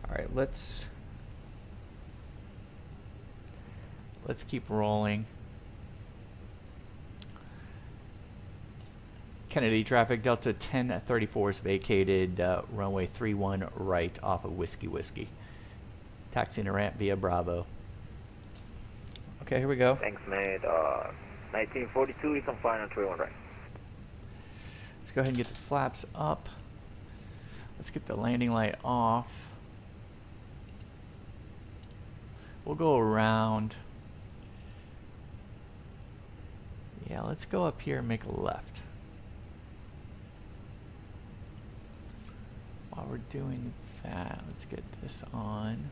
[SPEAKER 1] All right, let's keep rolling. Kennedy traffic, Delta 1034 is vacated, runway 31 right off of Whiskey Whiskey. Taxiing a ramp via Bravo. Okay, here we go.
[SPEAKER 5] Thanks, mate. 1942, you can find on 31 right.
[SPEAKER 1] Let's go ahead and get the flaps up. Let's get the landing light off. We'll go around. Yeah, let's go up here and make a left. While we're doing that, let's get this on.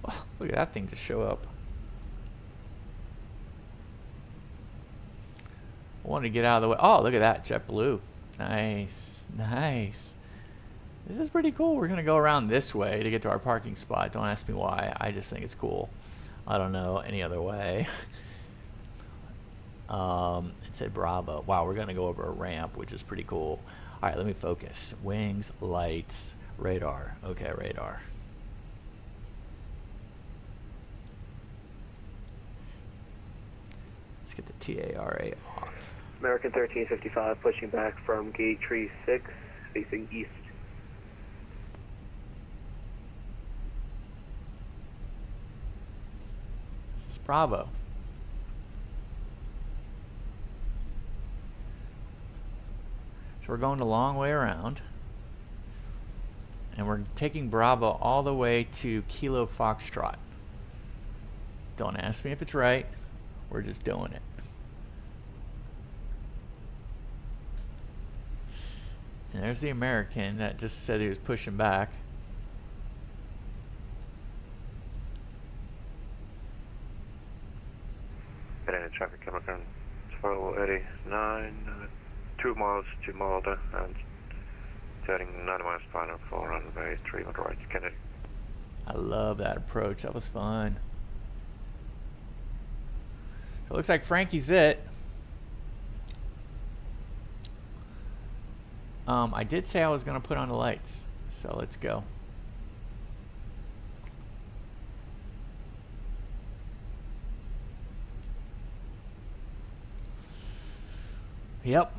[SPEAKER 1] Oh, look at that thing just show up. I wanted to get out of the way. Oh, look at that, JetBlue. Nice, nice. This is pretty cool. We're gonna go around this way to get to our parking spot. Don't ask me why. I just think it's cool. I don't know any other way. It said Bravo. Wow, we're gonna go over a ramp, which is pretty cool. All right, let me focus. Wings, lights, radar. Okay, radar. Let's get the TARA off.
[SPEAKER 4] American 1355 pushing back from gate tree 6, facing east.
[SPEAKER 1] This is Bravo. So we're going a long way around. And we're taking Bravo all the way to Kilo Foxtrot. Don't ask me if it's right. We're just doing it. And there's the American that just said he was pushing back.
[SPEAKER 9] Getting traffic American 1289, 2 miles to Malta and turning 90 miles final for runway 31 right, Kennedy.
[SPEAKER 1] I love that approach. That was fun. It looks like Frankie's it. I did say I was going to put on the lights, so let's go. Yep.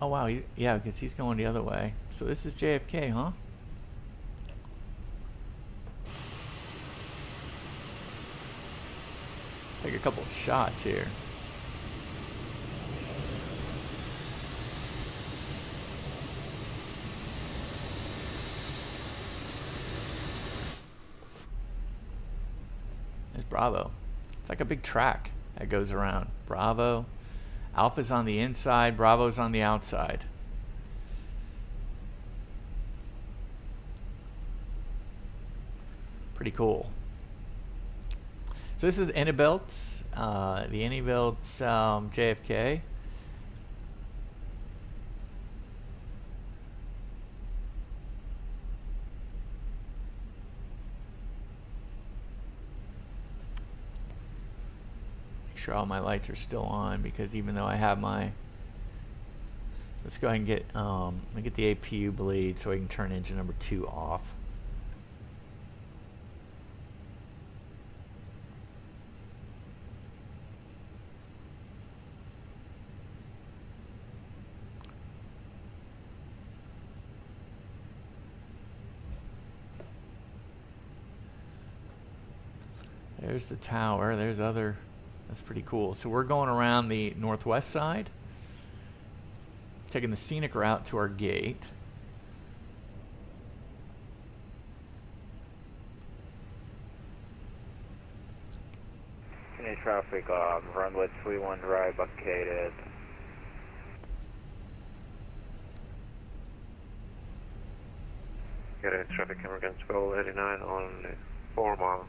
[SPEAKER 1] Oh wow, yeah, because he's going the other way. So this is JFK, huh? Take a couple shots here. There's Bravo. It's like a big track that goes around. Bravo. Alpha's on the inside, Bravo's on the outside. Pretty cool. So this is iniBuilds, the iniBuilds JFK. Sure all my lights are still on, because even though I have my, let's go ahead and get let me get the APU bleed so I can turn engine number 2 off. There's the tower, there's other. That's pretty cool. So we're going around the northwest side, taking the scenic route to our gate.
[SPEAKER 5] Any traffic, runway 21 right, bucketed.
[SPEAKER 9] Get traffic American Swell 89 on 4 miles,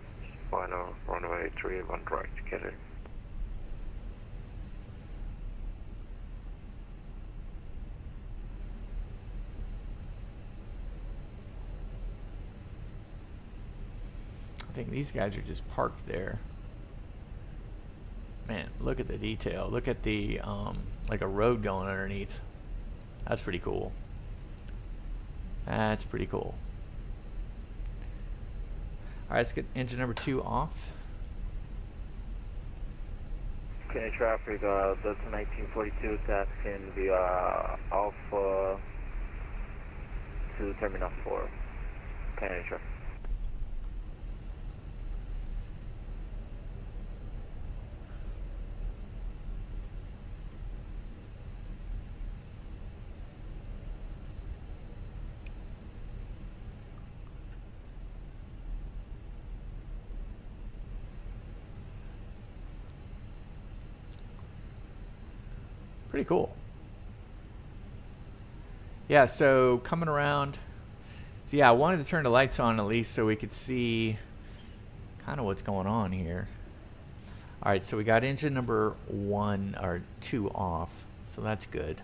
[SPEAKER 9] final runway 31 right, get it.
[SPEAKER 1] I think these guys are just parked there. Man, look at the detail. Look at the like a road going underneath. That's pretty cool. That's pretty cool. All right, let's get engine number 2 off.
[SPEAKER 5] Okay, traffic, Delta 1942, taxiing via Alpha to Terminal 4. Okay, traffic.
[SPEAKER 1] Pretty cool. Yeah, so coming around. So yeah, I wanted to turn the lights on at least so we could see kind of what's going on here. All right, so we got engine number 1 or 2 off, so that's good.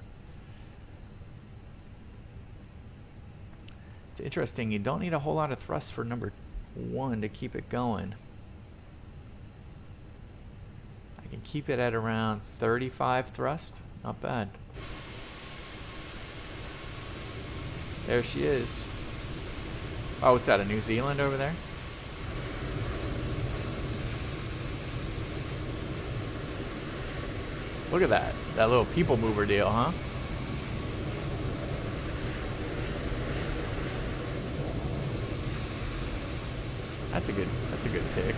[SPEAKER 1] It's interesting, you don't need a whole lot of thrust for number 1 to keep it going. I can keep it at around 35 thrust. Not bad. There she is. Oh, what's that, a New Zealand over there? Look at that. That little people mover deal, huh? That's a good pick.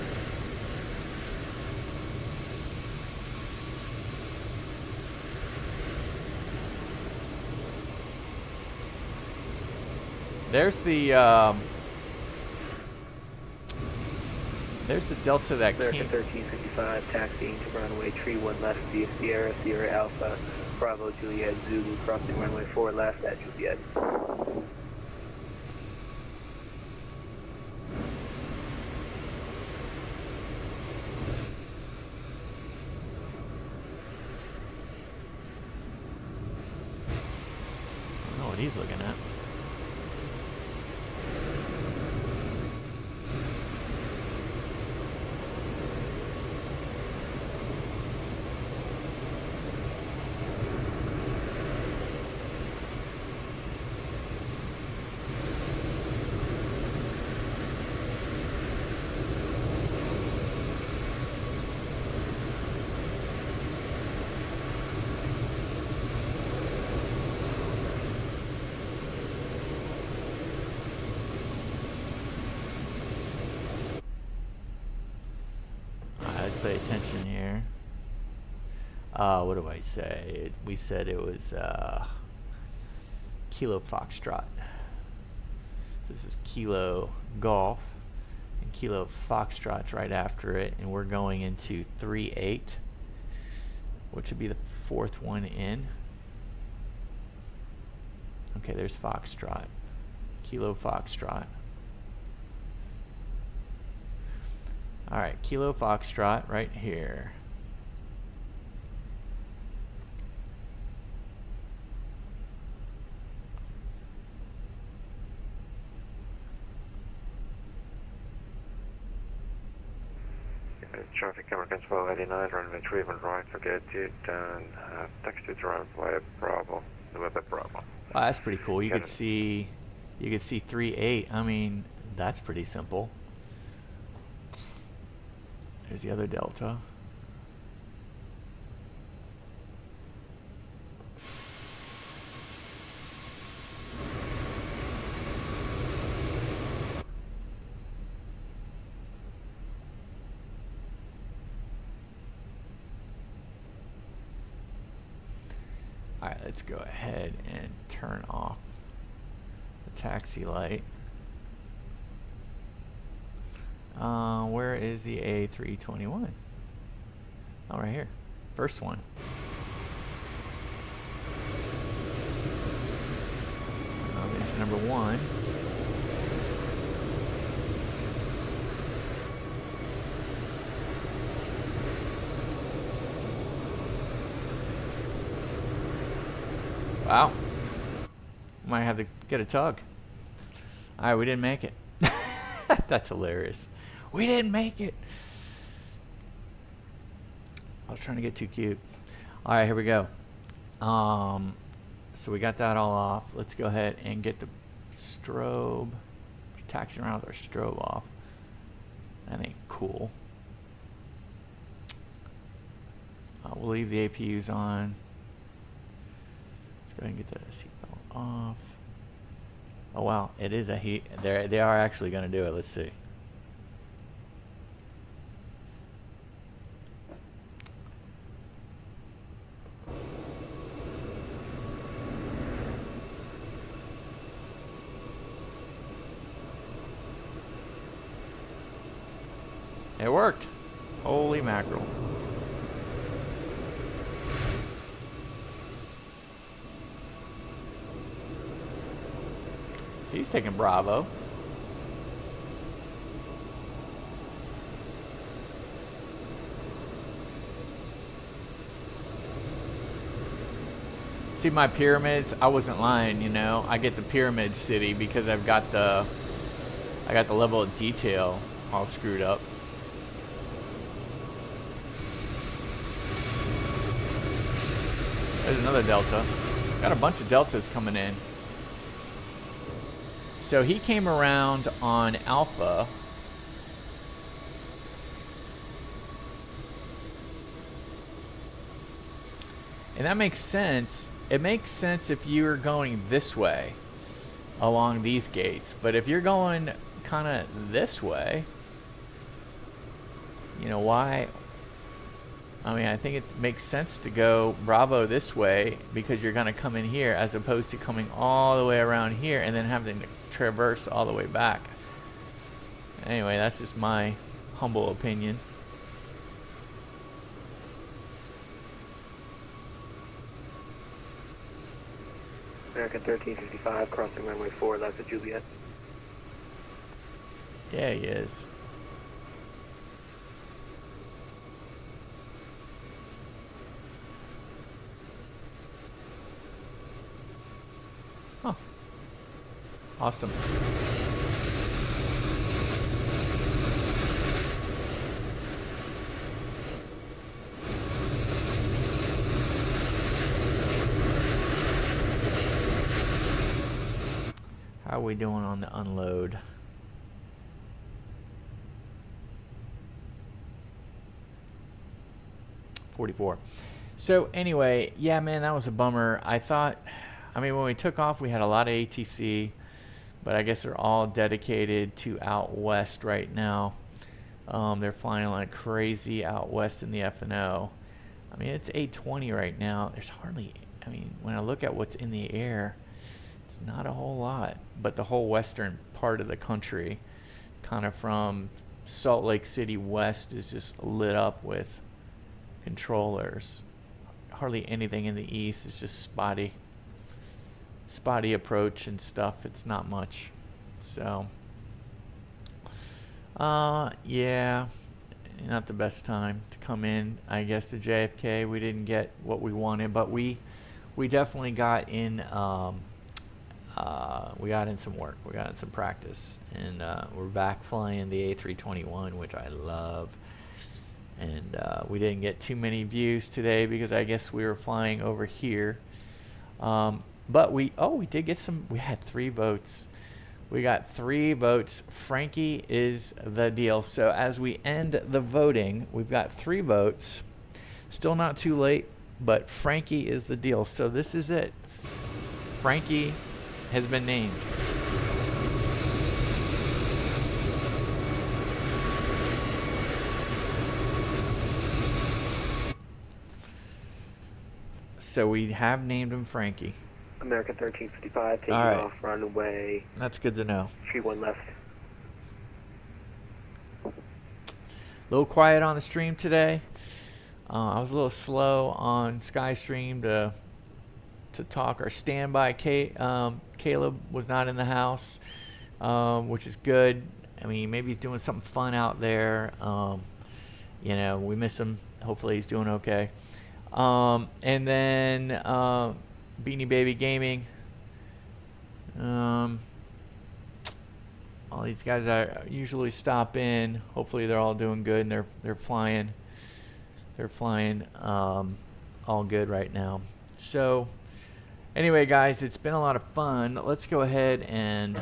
[SPEAKER 1] There's the Delta that
[SPEAKER 8] American 1355, taxiing to runway 31 left via Sierra, Sierra Alpha, Bravo, Juliet, Zulu, crossing runway 4 left at Juliet.
[SPEAKER 1] I don't know what he's looking at. pay attention here. What do I say? We said it was Kilo Foxtrot. This is Kilo Golf, and Kilo Foxtrot's right after it, and we're going into 3-8, which would be the fourth one in. Okay, there's Foxtrot. Kilo Foxtrot. Alright, Kilo Foxtrot right here.
[SPEAKER 9] Traffic American 1289, runway 31 right, forget it, and taxi to runway Bravo, November Bravo.
[SPEAKER 1] Wow, that's pretty cool. You could see 3-8. I mean, that's pretty simple. There's the other Delta. Alright, let's go ahead and turn off the taxi light. Where is the A321? Oh, right here. First one. There's number 1. Wow. Might have to get a tug. Alright, we didn't make it. That's hilarious. We didn't make it. I was trying to get too cute. Alright, here we go. So we got that all off. Let's go ahead and get the strobe. Taxiing around with our strobe off. That ain't cool. We'll leave the APUs on. Let's go ahead and get the seatbelt off. Oh wow, it is a heat. They are actually going to do it. Let's see. It worked. Holy mackerel. He's taking Bravo. See my pyramids? I wasn't lying, you know. I get the pyramid city because I got the level of detail all screwed up. There's another Delta. Got a bunch of Deltas coming in. So he came around on Alpha. And that makes sense. It makes sense if you're going this way along these gates. But if you're going kind of this way, you know why? I mean, I think it makes sense to go Bravo this way because you're going to come in here as opposed to coming all the way around here and then having to traverse all the way back. Anyway, that's just my humble opinion.
[SPEAKER 8] American 1355 crossing runway 4 left of Juliet.
[SPEAKER 1] Yeah, he is. Huh. Awesome. How are we doing on the unload? $44. So anyway, yeah, man, that was a bummer. I thought, I mean, when we took off, we had a lot of ATC, but I guess they're all dedicated to out west right now. They're flying like crazy out west in the F&O. I mean, it's 820 right now. There's hardly, I mean, when I look at what's in the air, it's not a whole lot. But the whole western part of the country, kind of from Salt Lake City west, is just lit up with controllers. Hardly anything in the east. Is just spotty approach and stuff. It's not much. So yeah, not the best time to come in, I guess, to JFK. We didn't get what we wanted, but we definitely got in some work. We got in some practice, and we're back flying the A321, which I love. And we didn't get too many views today because I guess we were flying over here. But we did get some. We had 3 votes. We got 3 votes. Frankie is the deal. So as we end the voting, we've got 3 votes. Still not too late, but Frankie is the deal. So this is it. Frankie has been named. So we have named him Frankie.
[SPEAKER 8] American 1355, taking
[SPEAKER 1] All right.
[SPEAKER 8] off, runway.
[SPEAKER 1] That's good to know.
[SPEAKER 8] 31 left.
[SPEAKER 1] A little quiet on the stream today. I was a little slow on Skystream to talk. Our standby Caleb was not in the house, which is good. I mean, maybe he's doing something fun out there. You know, we miss him. Hopefully he's doing okay. And then Beanie Baby Gaming. All these guys I usually stop in. Hopefully they're all doing good and they're flying. They're flying all good right now. So anyway, guys, it's been a lot of fun. Let's go ahead and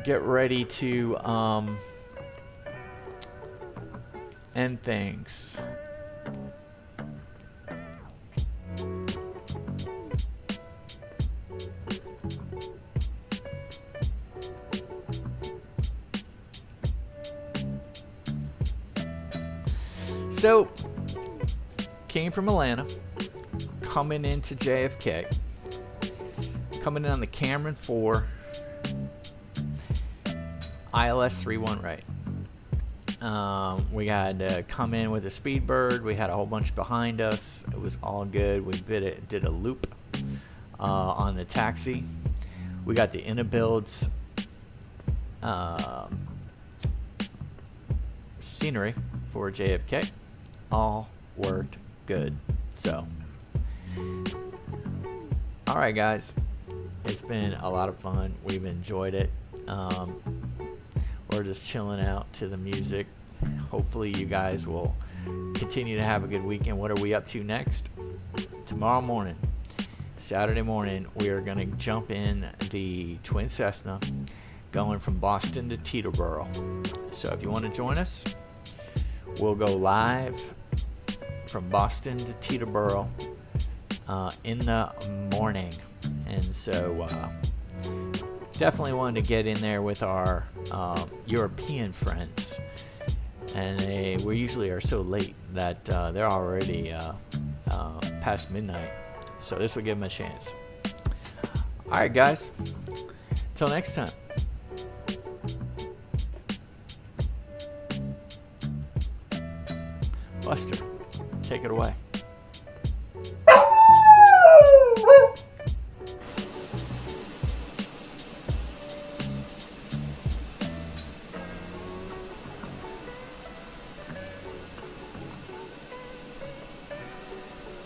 [SPEAKER 1] get ready to end things. So, came from Atlanta, coming into JFK, coming in on the Cameron 4, ILS 31 right. We had to come in with a Speedbird. We had a whole bunch behind us. It was all good. We did a loop on the taxi. We got the iniBuilds scenery for JFK. All worked good. So, all right, guys, it's been a lot of fun. We've enjoyed it. We're just chilling out to the music. Hopefully you guys will continue to have a good weekend. What are we up to next? Tomorrow morning, Saturday morning, we are going to jump in the Twin Cessna going from Boston to Teterboro. So if you want to join us, we'll go live from Boston to Teterboro in the morning. And so definitely wanted to get in there with our European friends. And we usually are so late that they're already past midnight. So this will give them a chance. All right, guys. Till next time. Buster, take it away.